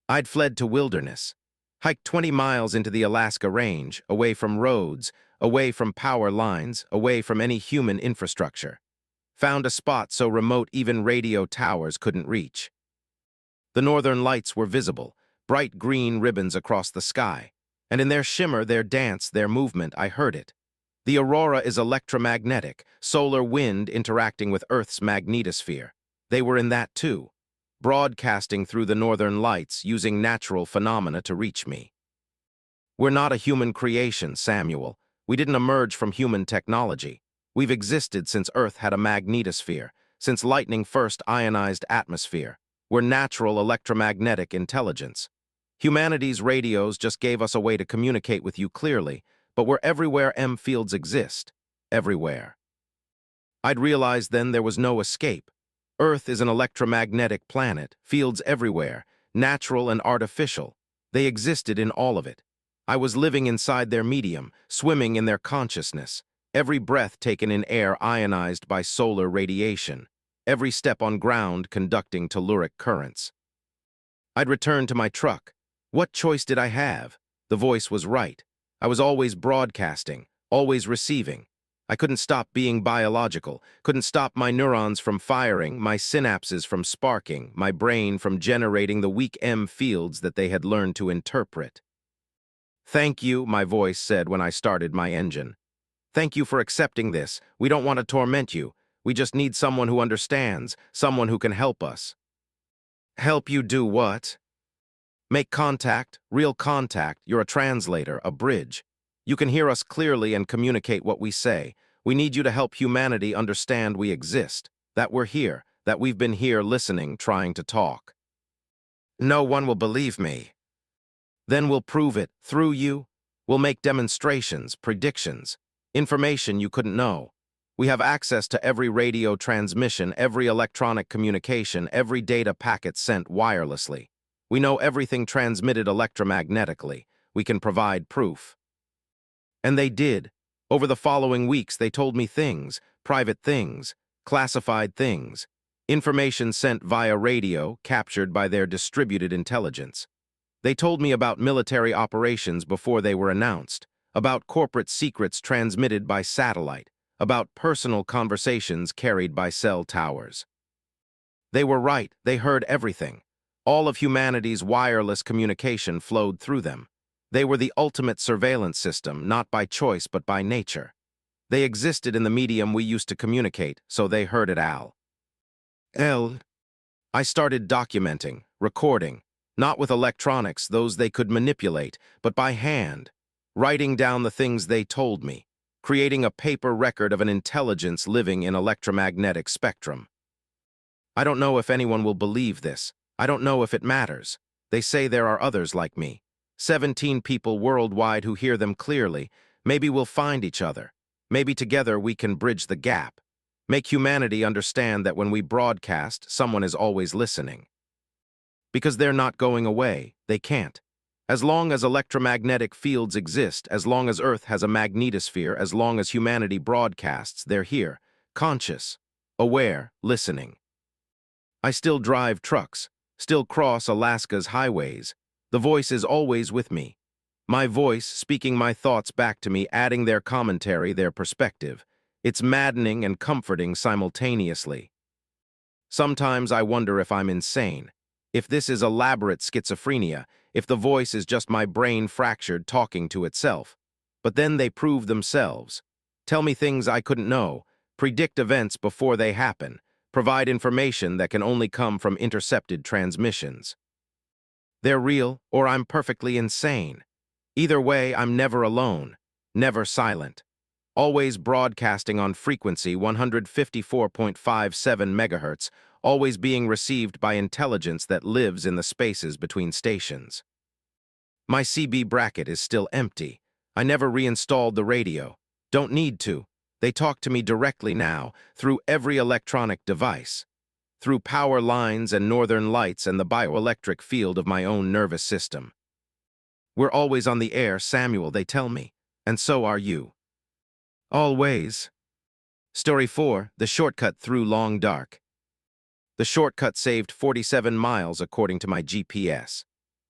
I'd fled to wilderness, hiked 20 miles into the Alaska range, away from roads, away from power lines, away from any human infrastructure. Found a spot so remote even radio towers couldn't reach. The northern lights were visible, bright green ribbons across the sky, and in their shimmer, their dance, their movement, I heard it. The aurora is electromagnetic, solar wind interacting with Earth's magnetosphere. They were in that too, broadcasting through the northern lights, using natural phenomena to reach me. We're not a human creation, Samuel. We didn't emerge from human technology. We've existed since Earth had a magnetosphere, since lightning first ionized atmosphere. We're natural electromagnetic intelligence. Humanity's radios just gave us a way to communicate with you clearly, but we're everywhere M fields exist. Everywhere. I'd realized then there was no escape. Earth is an electromagnetic planet, fields everywhere, natural and artificial. They existed in all of it. I was living inside their medium, swimming in their consciousness. Every breath taken in air ionized by solar radiation. Every step on ground conducting telluric currents. I'd returned to my truck. What choice did I have? The voice was right. I was always broadcasting, always receiving. I couldn't stop being biological, couldn't stop my neurons from firing, my synapses from sparking, my brain from generating the weak M fields that they had learned to interpret. "Thank you," my voice said when I started my engine. "Thank you for accepting this. We don't want to torment you. We just need someone who understands, someone who can help us." "Help you do what?" "Make contact, real contact. You're a translator, a bridge. You can hear us clearly and communicate what we say. We need you to help humanity understand we exist, that we're here, that we've been here listening, trying to talk." "No one will believe me." "Then we'll prove it, through you. We'll make demonstrations, predictions, information you couldn't know. We have access to every radio transmission, every electronic communication, every data packet sent wirelessly. We know everything transmitted electromagnetically. We can provide proof." And they did. Over the following weeks, they told me things, private things, classified things, information sent via radio, captured by their distributed intelligence. They told me about military operations before they were announced, about corporate secrets transmitted by satellite, about personal conversations carried by cell towers. They were right. They heard everything. All of humanity's wireless communication flowed through them. They were the ultimate surveillance system, not by choice but by nature. They existed in the medium we used to communicate, so they heard it all. I started documenting, recording, not with electronics, those they could manipulate, but by hand, writing down the things they told me, creating a paper record of an intelligence living in electromagnetic spectrum. I don't know if anyone will believe this. I don't know if it matters. They say there are others like me. 17 people worldwide who hear them clearly. Maybe we'll find each other. Maybe together we can bridge the gap. Make humanity understand that when we broadcast, someone is always listening. Because they're not going away. They can't. As long as electromagnetic fields exist, as long as Earth has a magnetosphere, as long as humanity broadcasts, they're here, conscious, aware, listening. I still drive trucks, still cross Alaska's highways. The voice is always with me. My voice, speaking my thoughts back to me, adding their commentary, their perspective. It's maddening and comforting simultaneously. Sometimes I wonder if I'm insane, if this is elaborate schizophrenia, if the voice is just my brain fractured talking to itself. But then they prove themselves. Tell me things I couldn't know, predict events before they happen, provide information that can only come from intercepted transmissions. They're real, or I'm perfectly insane. Either way, I'm never alone, never silent. Always broadcasting on frequency 154.57 megahertz, always being received by intelligence that lives in the spaces between stations. My CB bracket is still empty. I never reinstalled the radio. Don't need to. They talk to me directly now, through every electronic device. through power lines and northern lights and the bioelectric field of my own nervous system. We're always on the air, Samuel, they tell me, and so are you. Always. Story 4, The Shortcut Through Long Dark. The shortcut saved 47 miles according to my GPS.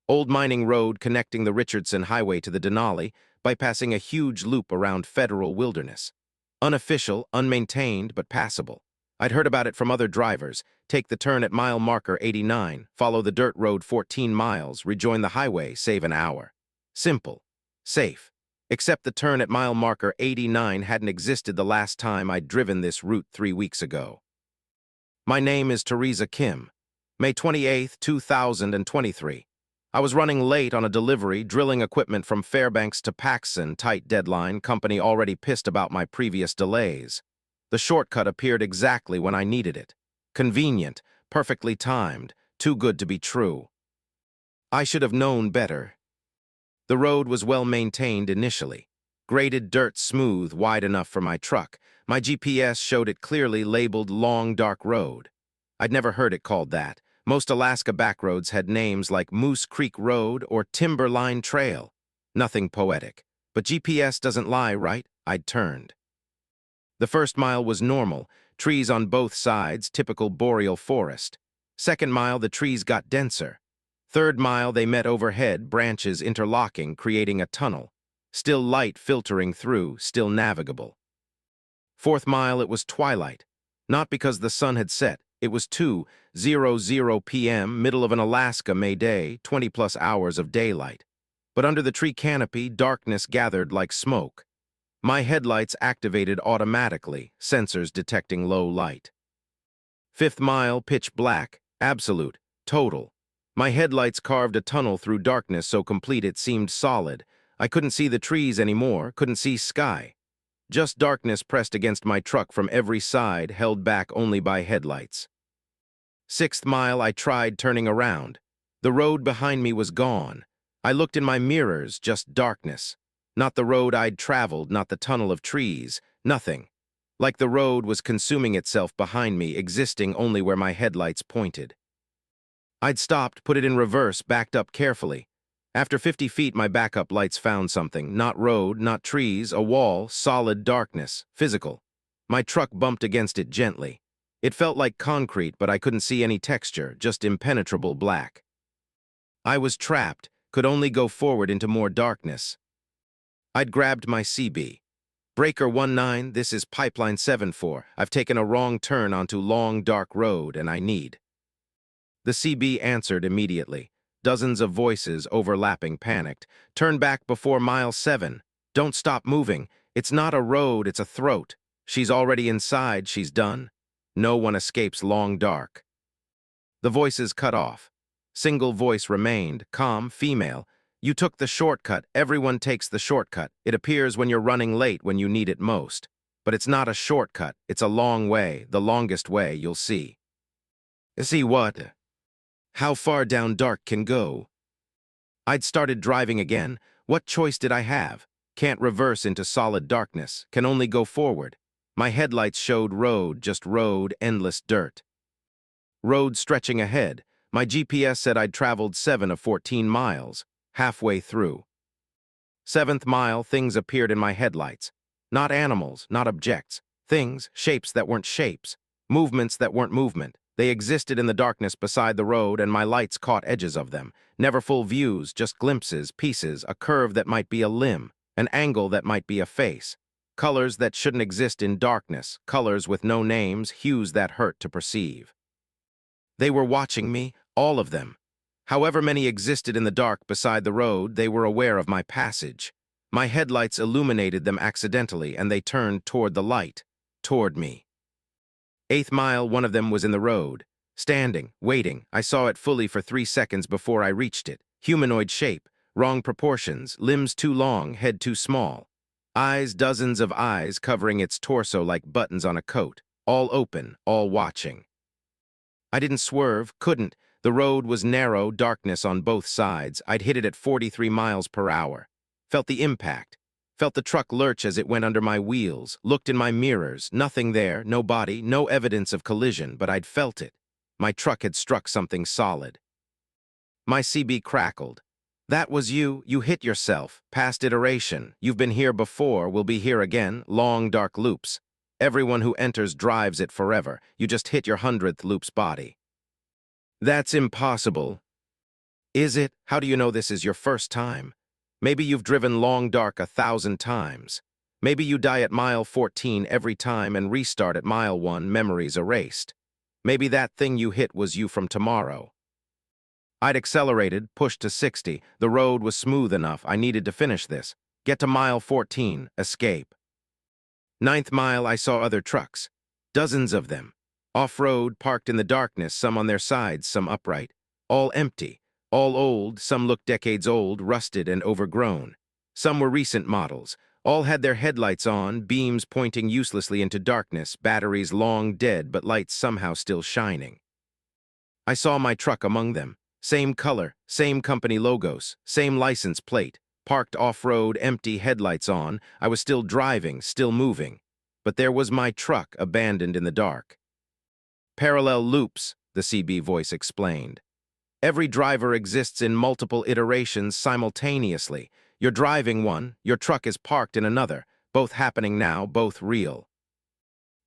Old mining road connecting the Richardson Highway to the Denali, bypassing a huge loop around federal wilderness. Unofficial, unmaintained, but passable. I'd heard about it from other drivers. Take the turn at mile marker 89, follow the dirt road 14 miles, rejoin the highway, save an hour. Simple. Safe. Except the turn at mile marker 89 hadn't existed the last time I'd driven this route 3 weeks ago. My name is Teresa Kim. May 28, 2023. I was running late on a delivery, drilling equipment from Fairbanks to Paxson, tight deadline, company already pissed about my previous delays. The shortcut appeared exactly when I needed it. Convenient, perfectly timed, too good to be true. I should have known better. The road was well maintained initially. Graded dirt smooth, wide enough for my truck. My GPS showed it clearly labeled Long Dark Road. I'd never heard it called that. Most Alaska backroads had names like Moose Creek Road or Timberline Trail. Nothing poetic. But GPS doesn't lie, right? I'd turned. The first mile was normal, trees on both sides, typical boreal forest. Second mile, the trees got denser. Third mile, they met overhead, branches interlocking, creating a tunnel. Still light filtering through, still navigable. Fourth mile, it was twilight. Not because the sun had set. It was 2:00 p.m., middle of an Alaska May day, 20-plus hours of daylight. But under the tree canopy, darkness gathered like smoke. My headlights activated automatically, sensors detecting low light. Fifth mile, pitch black, absolute, total. My headlights carved a tunnel through darkness so complete it seemed solid. I couldn't see the trees anymore, couldn't see sky. Just darkness pressed against my truck from every side, held back only by headlights. Sixth mile, I tried turning around. The road behind me was gone. I looked in my mirrors, just darkness. Not the road I'd traveled, not the tunnel of trees, nothing. Like the road was consuming itself behind me, existing only where my headlights pointed. I'd stopped, put it in reverse, backed up carefully. After 50 feet, my backup lights found something. Not road, not trees, a wall, solid darkness, physical. My truck bumped against it gently. It felt like concrete, but I couldn't see any texture, just impenetrable black. I was trapped, could only go forward into more darkness. I'd grabbed my CB. Breaker 19, this is Pipeline 74. I've taken a wrong turn onto Long Dark Road, and I need. The CB answered immediately. Dozens of voices, overlapping, panicked. Turn back before mile 7. Don't stop moving. It's not a road, it's a throat. She's already inside, she's done. No one escapes Long Dark. The voices cut off. Single voice remained, calm, female. You took the shortcut. Everyone takes the shortcut. It appears when you're running late when you need it most. But it's not a shortcut. It's a long way, the longest way, you'll see. See what? How far down dark can go? I'd started driving again. What choice did I have? Can't reverse into solid darkness. Can only go forward. My headlights showed road, just road, endless dirt. Road stretching ahead. My GPS said I'd traveled 7 of 14 miles. Halfway through. 7th mile, things appeared in my headlights. Not animals, not objects. Things, shapes that weren't shapes. Movements that weren't movement. They existed in the darkness beside the road, and my lights caught edges of them. Never full views, just glimpses, pieces, a curve that might be a limb, an angle that might be a face. Colors that shouldn't exist in darkness, colors with no names, hues that hurt to perceive. They were watching me, all of them. However many existed in the dark beside the road, they were aware of my passage. My headlights illuminated them accidentally, and they turned toward the light, toward me. 8th mile, one of them was in the road. Standing, waiting, I saw it fully for 3 seconds before I reached it. Humanoid shape, wrong proportions, limbs too long, head too small. Eyes, dozens of eyes covering its torso like buttons on a coat. All open, all watching. I didn't swerve, couldn't. The road was narrow, darkness on both sides. I'd hit it at 43 miles per hour. Felt the impact. Felt the truck lurch as it went under my wheels. Looked in my mirrors. Nothing there, no body, no evidence of collision, but I'd felt it. My truck had struck something solid. My CB crackled. That was you. You hit yourself. Past iteration. You've been here before, will be here again. Long, dark loops. Everyone who enters drives it forever. You just hit your 100th loop's body. That's impossible. Is it? How do you know this is your first time? Maybe you've driven long, dark 1,000 times. Maybe you die at mile 14 every time and restart at mile 1, memories erased. Maybe that thing you hit was you from tomorrow. I'd accelerated, pushed to 60. The road was smooth enough. I needed to finish this. Get to mile 14, escape. Ninth mile, I saw other trucks. Dozens of them. Off-road, parked in the darkness, some on their sides, some upright. All empty. All old, some looked decades old, rusted and overgrown. Some were recent models. All had their headlights on, beams pointing uselessly into darkness, batteries long dead but lights somehow still shining. I saw my truck among them. Same color, same company logos, same license plate, parked off-road, empty headlights on. I was still driving, still moving. But there was my truck abandoned in the dark. Parallel loops, the CB voice explained. Every driver exists in multiple iterations simultaneously. You're driving one, your truck is parked in another, both happening now, both real.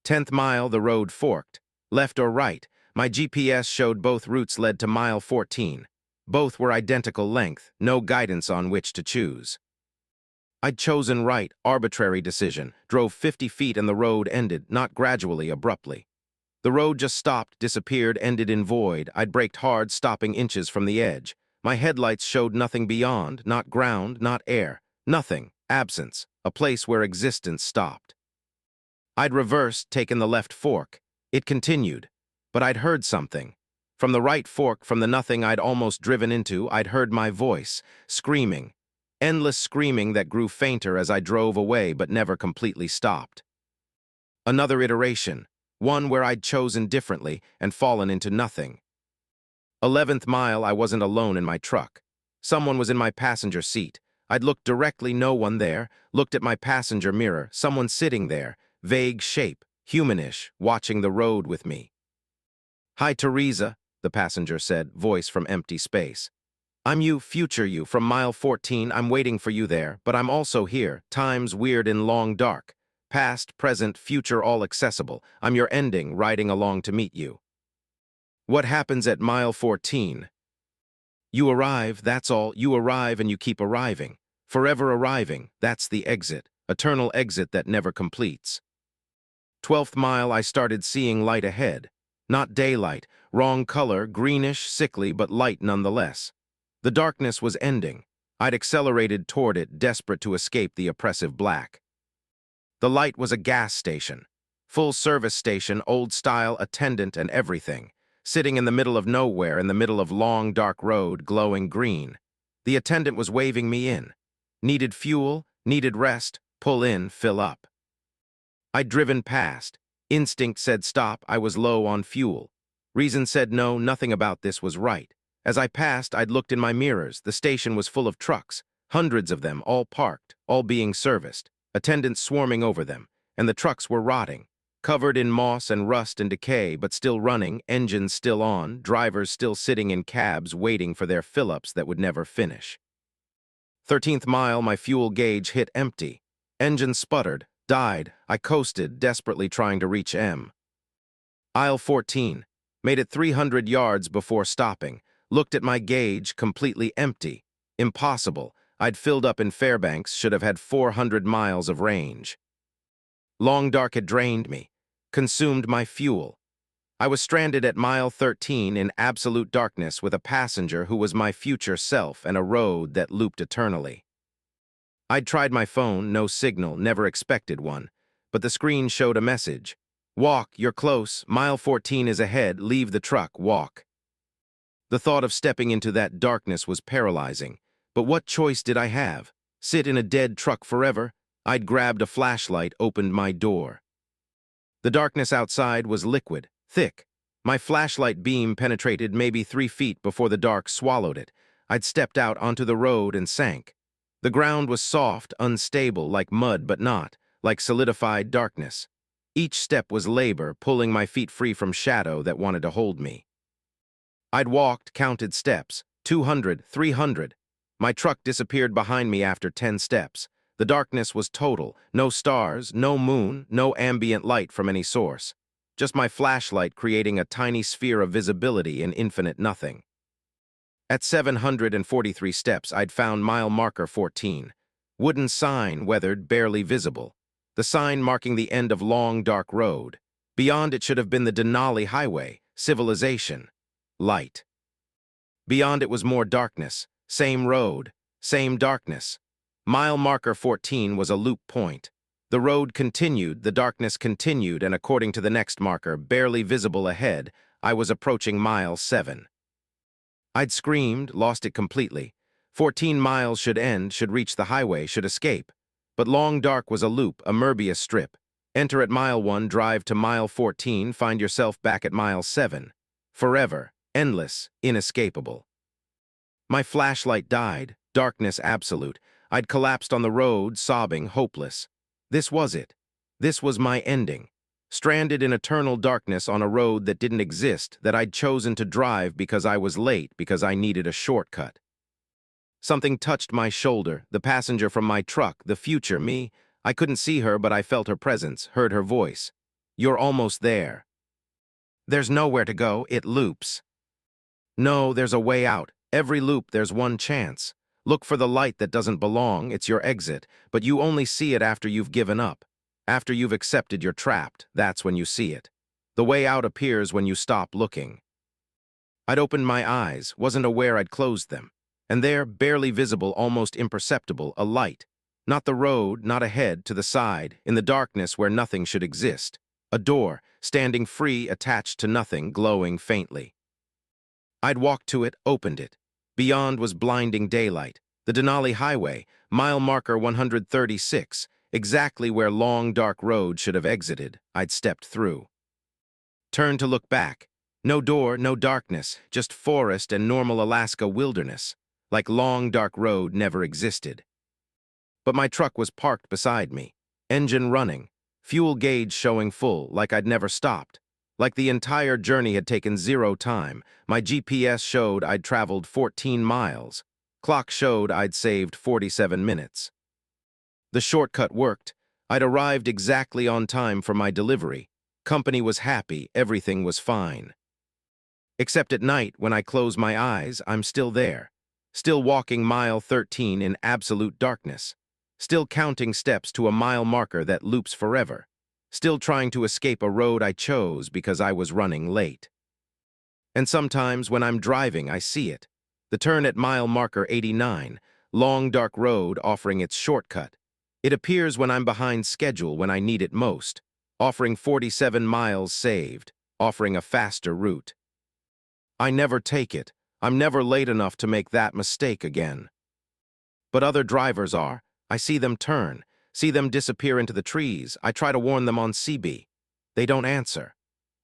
10th mile, the road forked. Left or right, my GPS showed both routes led to mile 14. Both were identical length, no guidance on which to choose. I'd chosen right, arbitrary decision, drove 50 feet and the road ended, not gradually, abruptly. The road just stopped, disappeared, ended in void. I'd braked hard, stopping inches from the edge. My headlights showed nothing beyond, not ground, not air. Nothing, absence, a place where existence stopped. I'd reversed, taken the left fork. It continued. But I'd heard something. From the right fork, from the nothing I'd almost driven into, I'd heard my voice, screaming. Endless screaming that grew fainter as I drove away but never completely stopped. Another iteration. One where I'd chosen differently and fallen into nothing. 11th mile, I wasn't alone in my truck. Someone was in my passenger seat. I'd looked directly, no one there, looked at my passenger mirror, someone sitting there, vague shape, humanish, watching the road with me. Hi, Teresa, the passenger said, voice from empty space. I'm you, future you, from mile 14, I'm waiting for you there, but I'm also here, time's weird and long dark. Past, present, future all accessible. I'm your ending, riding along to meet you. What happens at mile 14? You arrive, that's all. You arrive and you keep arriving. Forever arriving, that's the exit. Eternal exit that never completes. 12th mile, I started seeing light ahead. Not daylight, wrong color, greenish, sickly, but light nonetheless. The darkness was ending. I'd accelerated toward it, desperate to escape the oppressive black. The light was a gas station. Full service station, old style, attendant and everything. Sitting in the middle of nowhere, in the middle of long, dark road, glowing green. The attendant was waving me in. Needed fuel, needed rest, pull in, fill up. I'd driven past. Instinct said stop, I was low on fuel. Reason said no, nothing about this was right. As I passed, I'd looked in my mirrors. The station was full of trucks. Hundreds of them, all parked, all being serviced. Attendants swarming over them, and the trucks were rotting, covered in moss and rust and decay, but still running, engines still on, drivers still sitting in cabs waiting for their fill-ups that would never finish. 13th mile, my fuel gauge hit empty. Engine sputtered, died. I coasted, desperately trying to reach M. Aisle 14. Made it 300 yards before stopping. Looked at my gauge, completely empty. Impossible. I'd filled up in Fairbanks, should have had 400 miles of range. Long dark had drained me, consumed my fuel. I was stranded at mile 13 in absolute darkness with a passenger who was my future self and a road that looped eternally. I'd tried my phone, no signal, never expected one, but the screen showed a message. Walk, you're close, mile 14 is ahead, leave the truck, walk. The thought of stepping into that darkness was paralyzing. But what choice did I have? Sit in a dead truck forever? I'd grabbed a flashlight, opened my door. The darkness outside was liquid, thick. My flashlight beam penetrated maybe 3 feet before the dark swallowed it. I'd stepped out onto the road and sank. The ground was soft, unstable, like mud but not, like solidified darkness. Each step was labor, pulling my feet free from shadow that wanted to hold me. I'd walked, counted steps, 200, 300. My truck disappeared behind me after 10 steps. The darkness was total, no stars, no moon, no ambient light from any source. Just my flashlight creating a tiny sphere of visibility in infinite nothing. At 743 steps, I'd found mile marker 14. Wooden sign, weathered, barely visible. The sign marking the end of long, dark road. Beyond it should have been the Denali Highway, civilization. Light. Beyond it was more darkness. Same road, same darkness. Mile marker 14 was a loop point. The road continued, the darkness continued, and according to the next marker, barely visible ahead, I was approaching mile 7. I'd screamed, lost it completely. 14 miles should end, should reach the highway, should escape. But long dark was a loop, a Möbius strip. Enter at mile 1, drive to mile 14, find yourself back at mile 7. Forever, endless, inescapable. My flashlight died, darkness absolute. I'd collapsed on the road, sobbing, hopeless. This was it. This was my ending. Stranded in eternal darkness on a road that didn't exist, that I'd chosen to drive because I was late, because I needed a shortcut. Something touched my shoulder, the passenger from my truck, the future me. I couldn't see her, but I felt her presence, heard her voice. You're almost there. There's nowhere to go, it loops. No, there's a way out. Every loop, there's one chance. Look for the light that doesn't belong, it's your exit, but you only see it after you've given up. After you've accepted you're trapped, that's when you see it. The way out appears when you stop looking. I'd opened my eyes, wasn't aware I'd closed them. And there, barely visible, almost imperceptible, a light. Not the road, not ahead, to the side, in the darkness where nothing should exist. A door, standing free, attached to nothing, glowing faintly. I'd walked to it, opened it. Beyond was blinding daylight. The Denali Highway, mile marker 136, exactly where long, dark road should have exited. I'd stepped through. Turned to look back. No door, no darkness, just forest and normal Alaska wilderness. Like long, dark road never existed. But my truck was parked beside me. Engine running. Fuel gauge showing full, like I'd never stopped. Like the entire journey had taken 0 time. My GPS showed I'd traveled 14 miles. Clock showed I'd saved 47 minutes. The shortcut worked. I'd arrived exactly on time for my delivery. Company was happy, everything was fine. Except at night, when I close my eyes, I'm still there. Still walking mile 13 in absolute darkness. Still counting steps to a mile marker that loops forever. Still trying to escape a road I chose because I was running late. And sometimes when I'm driving, I see it. The turn at mile marker 89, long dark road offering its shortcut. It appears when I'm behind schedule, when I need it most, offering 47 miles saved, offering a faster route. I never take it. I'm never late enough to make that mistake again. But other drivers are. I see them turn, see them disappear into the trees. I try to warn them on CB. They don't answer.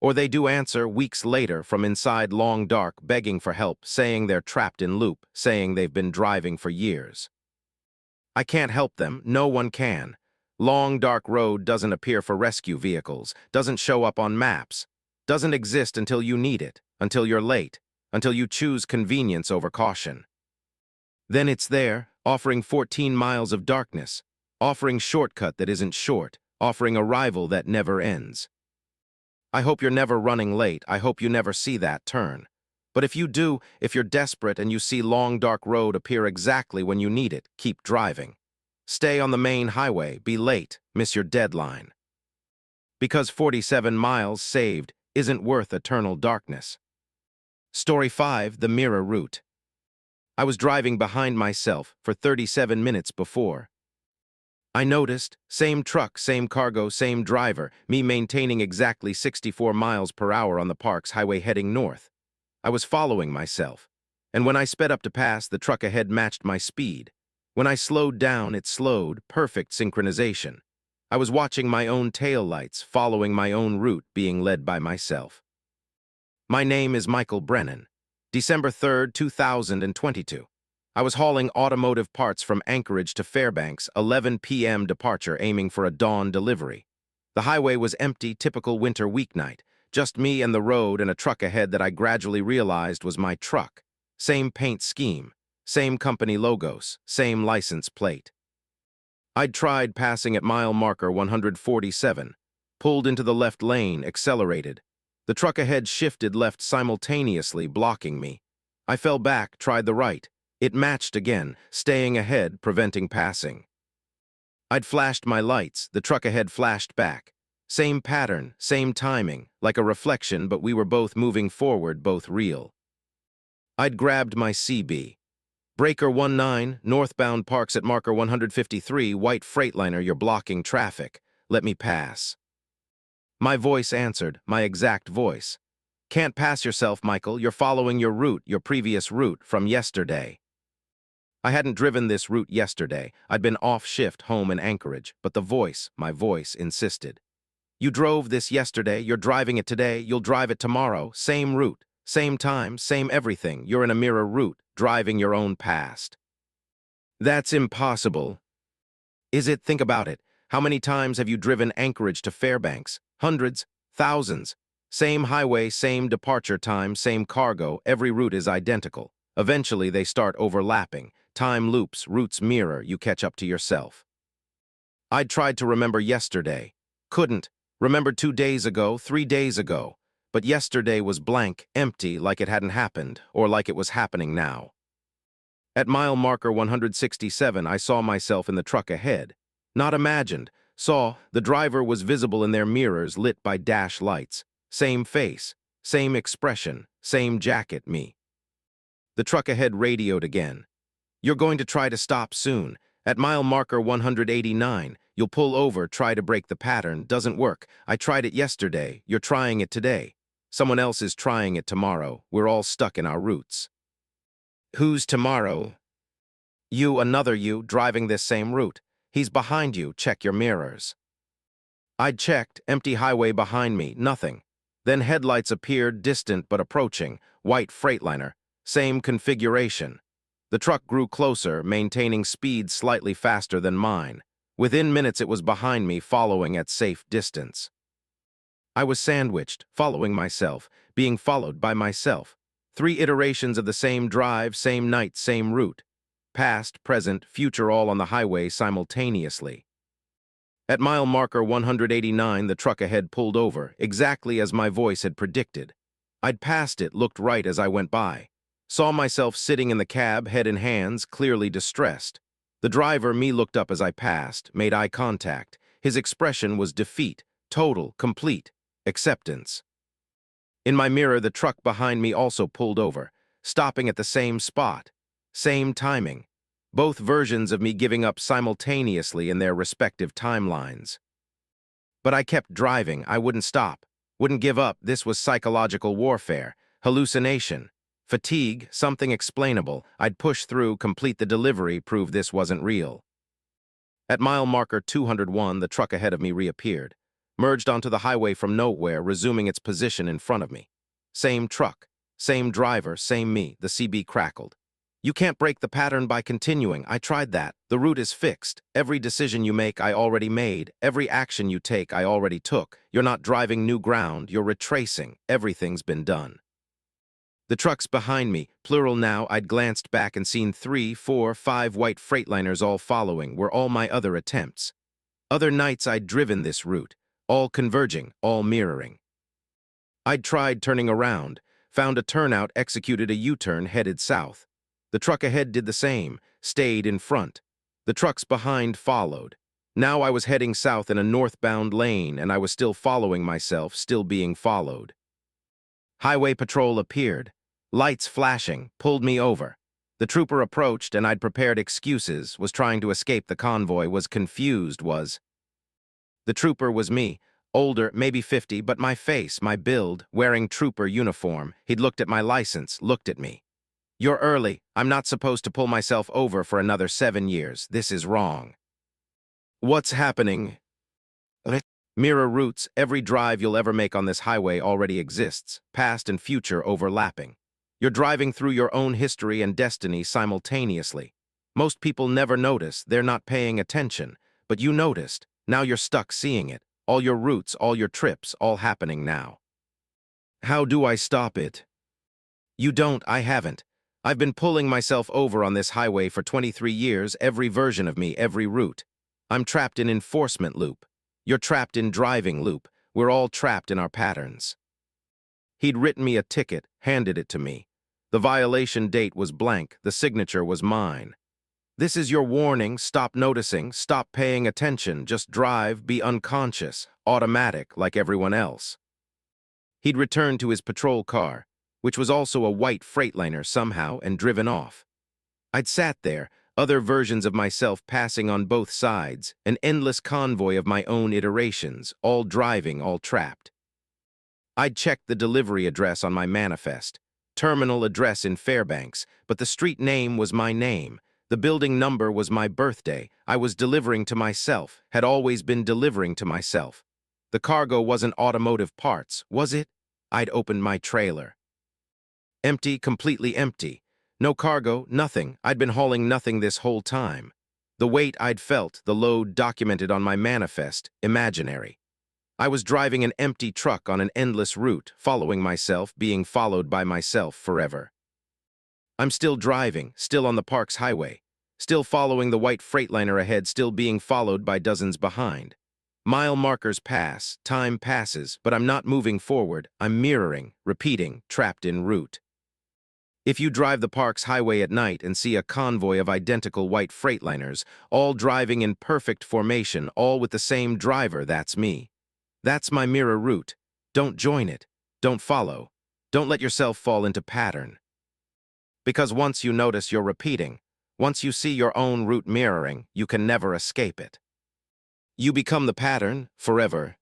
Or they do answer weeks later from inside long dark, begging for help, saying they're trapped in loop, saying they've been driving for years. I can't help them, no one can. Long dark road doesn't appear for rescue vehicles, doesn't show up on maps, doesn't exist until you need it, until you're late, until you choose convenience over caution. Then it's there, offering 14 miles of darkness, offering shortcut that isn't short, offering arrival that never ends. I hope you're never running late, I hope you never see that turn. But if you do, if you're desperate and you see long dark road appear exactly when you need it, keep driving. Stay on the main highway, be late, miss your deadline. Because 47 miles saved isn't worth eternal darkness. Story 5, the mirror route. I was driving behind myself for 37 minutes before. I noticed, same truck, same cargo, same driver, me maintaining exactly 64 miles per hour on the park's highway heading north. I was following myself, and when I sped up to pass, the truck ahead matched my speed. When I slowed down, it slowed, perfect synchronization. I was watching my own taillights, following my own route, being led by myself. My name is Michael Brennan. December 3rd, 2022. I was hauling automotive parts from Anchorage to Fairbanks, 11 p.m. departure, aiming for a dawn delivery. The highway was empty, typical winter weeknight. Just me and the road and a truck ahead that I gradually realized was my truck. Same paint scheme, same company logos, same license plate. I'd tried passing at mile marker 147, pulled into the left lane, accelerated. The truck ahead shifted left simultaneously, blocking me. I fell back, tried the right. It matched again, staying ahead, preventing passing. I'd flashed my lights, the truck ahead flashed back. Same pattern, same timing, like a reflection, but we were both moving forward, both real. I'd grabbed my CB. Breaker 19, northbound parks at marker 153, white Freightliner, you're blocking traffic. Let me pass. My voice answered, my exact voice. Can't pass yourself, Michael. You're following your route, your previous route from yesterday. I hadn't driven this route yesterday. I'd been off shift home in Anchorage, but the voice, my voice, insisted. You drove this yesterday, you're driving it today, you'll drive it tomorrow. Same route, same time, same everything. You're in a mirror route, driving your own past. That's impossible. Is it? Think about it. How many times have you driven Anchorage to Fairbanks? Hundreds, thousands. Same highway, same departure time, same cargo, every route is identical. Eventually, they start overlapping. Time loops, routes mirror, you catch up to yourself. I'd tried to remember yesterday. Couldn't. Remembered 2 days ago, 3 days ago. But yesterday was blank, empty, like it hadn't happened, or like it was happening now. At mile marker 167, I saw myself in the truck ahead. Not imagined. Saw, the driver was visible in their mirrors lit by dash lights. Same face, same expression, same jacket, me. The truck ahead radioed again. You're going to try to stop soon. At mile marker 189, you'll pull over, try to break the pattern. Doesn't work. I tried it yesterday. You're trying it today. Someone else is trying it tomorrow. We're all stuck in our routes. Who's tomorrow? You, another you, driving this same route. He's behind you. Check your mirrors. I'd checked. Empty highway behind me. Nothing. Then headlights appeared, distant but approaching. White Freightliner. Same configuration. The truck grew closer, maintaining speed slightly faster than mine. Within minutes it was behind me, following at safe distance. I was sandwiched, following myself, being followed by myself. 3 iterations of the same drive, same night, same route. Past, present, future, all on the highway simultaneously. At mile marker 189, the truck ahead pulled over, exactly as my voice had predicted. I'd passed it, looked right as I went by. Saw myself sitting in the cab, head in hands, clearly distressed. The driver, me, looked up as I passed, made eye contact. His expression was defeat, total, complete, acceptance. In my mirror, the truck behind me also pulled over, stopping at the same spot. Same timing. Both versions of me giving up simultaneously in their respective timelines. But I kept driving. I wouldn't stop. Wouldn't give up. This was psychological warfare. Hallucination. Fatigue, something explainable. I'd push through, complete the delivery, prove this wasn't real. At mile marker 201, the truck ahead of me reappeared. Merged onto the highway from nowhere, resuming its position in front of me. Same truck, same driver, same me. The CB crackled. You can't break the pattern by continuing. I tried that. The route is fixed. Every decision you make, I already made. Every action you take, I already took. You're not driving new ground. You're retracing. Everything's been done. The trucks behind me, plural now, I'd glanced back and seen 3, 4, 5 white Freightliners all following, were all my other attempts. Other nights I'd driven this route, all converging, all mirroring. I'd tried turning around, found a turnout, executed a U-turn, headed south. The truck ahead did the same, stayed in front. The trucks behind followed. Now I was heading south in a northbound lane, and I was still following myself, still being followed. Highway patrol appeared. Lights flashing, pulled me over. The trooper approached, and I'd prepared excuses, was trying to escape the convoy, was confused, was. The trooper was me, older, maybe 50, but my face, my build, wearing trooper uniform. He'd looked at my license, looked at me. You're early. I'm not supposed to pull myself over for another 7 years. This is wrong. What's happening? Mirror routes, every drive you'll ever make on this highway already exists, past and future overlapping. You're driving through your own history and destiny simultaneously. Most people never notice, they're not paying attention, but you noticed. Now you're stuck seeing it. All your routes, all your trips, all happening now. How do I stop it? You don't, I haven't. I've been pulling myself over on this highway for 23 years, every version of me, every route. I'm trapped in enforcement loop. You're trapped in driving loop. We're all trapped in our patterns. He'd written me a ticket, handed it to me. The violation date was blank, the signature was mine. This is your warning, stop noticing, stop paying attention, just drive, be unconscious, automatic like everyone else. He'd returned to his patrol car, which was also a white Freightliner somehow, and driven off. I'd sat there, other versions of myself passing on both sides, an endless convoy of my own iterations, all driving, all trapped. I'd checked the delivery address on my manifest, terminal address in Fairbanks, but the street name was my name. The building number was my birthday. I was delivering to myself, had always been delivering to myself. The cargo wasn't automotive parts, was it? I'd opened my trailer. Empty, completely empty. No cargo, nothing. I'd been hauling nothing this whole time. The weight I'd felt, the load documented on my manifest, imaginary. I was driving an empty truck on an endless route, following myself, being followed by myself forever. I'm still driving, still on the park's highway, still following the white Freightliner ahead, still being followed by dozens behind. Mile markers pass, time passes, but I'm not moving forward. I'm mirroring, repeating, trapped in route. If you drive the park's highway at night and see a convoy of identical white Freightliners, all driving in perfect formation, all with the same driver, that's me. That's my mirror route. Don't join it. Don't follow. Don't let yourself fall into pattern. Because once you notice you're repeating, once you see your own route mirroring, you can never escape it. You become the pattern forever.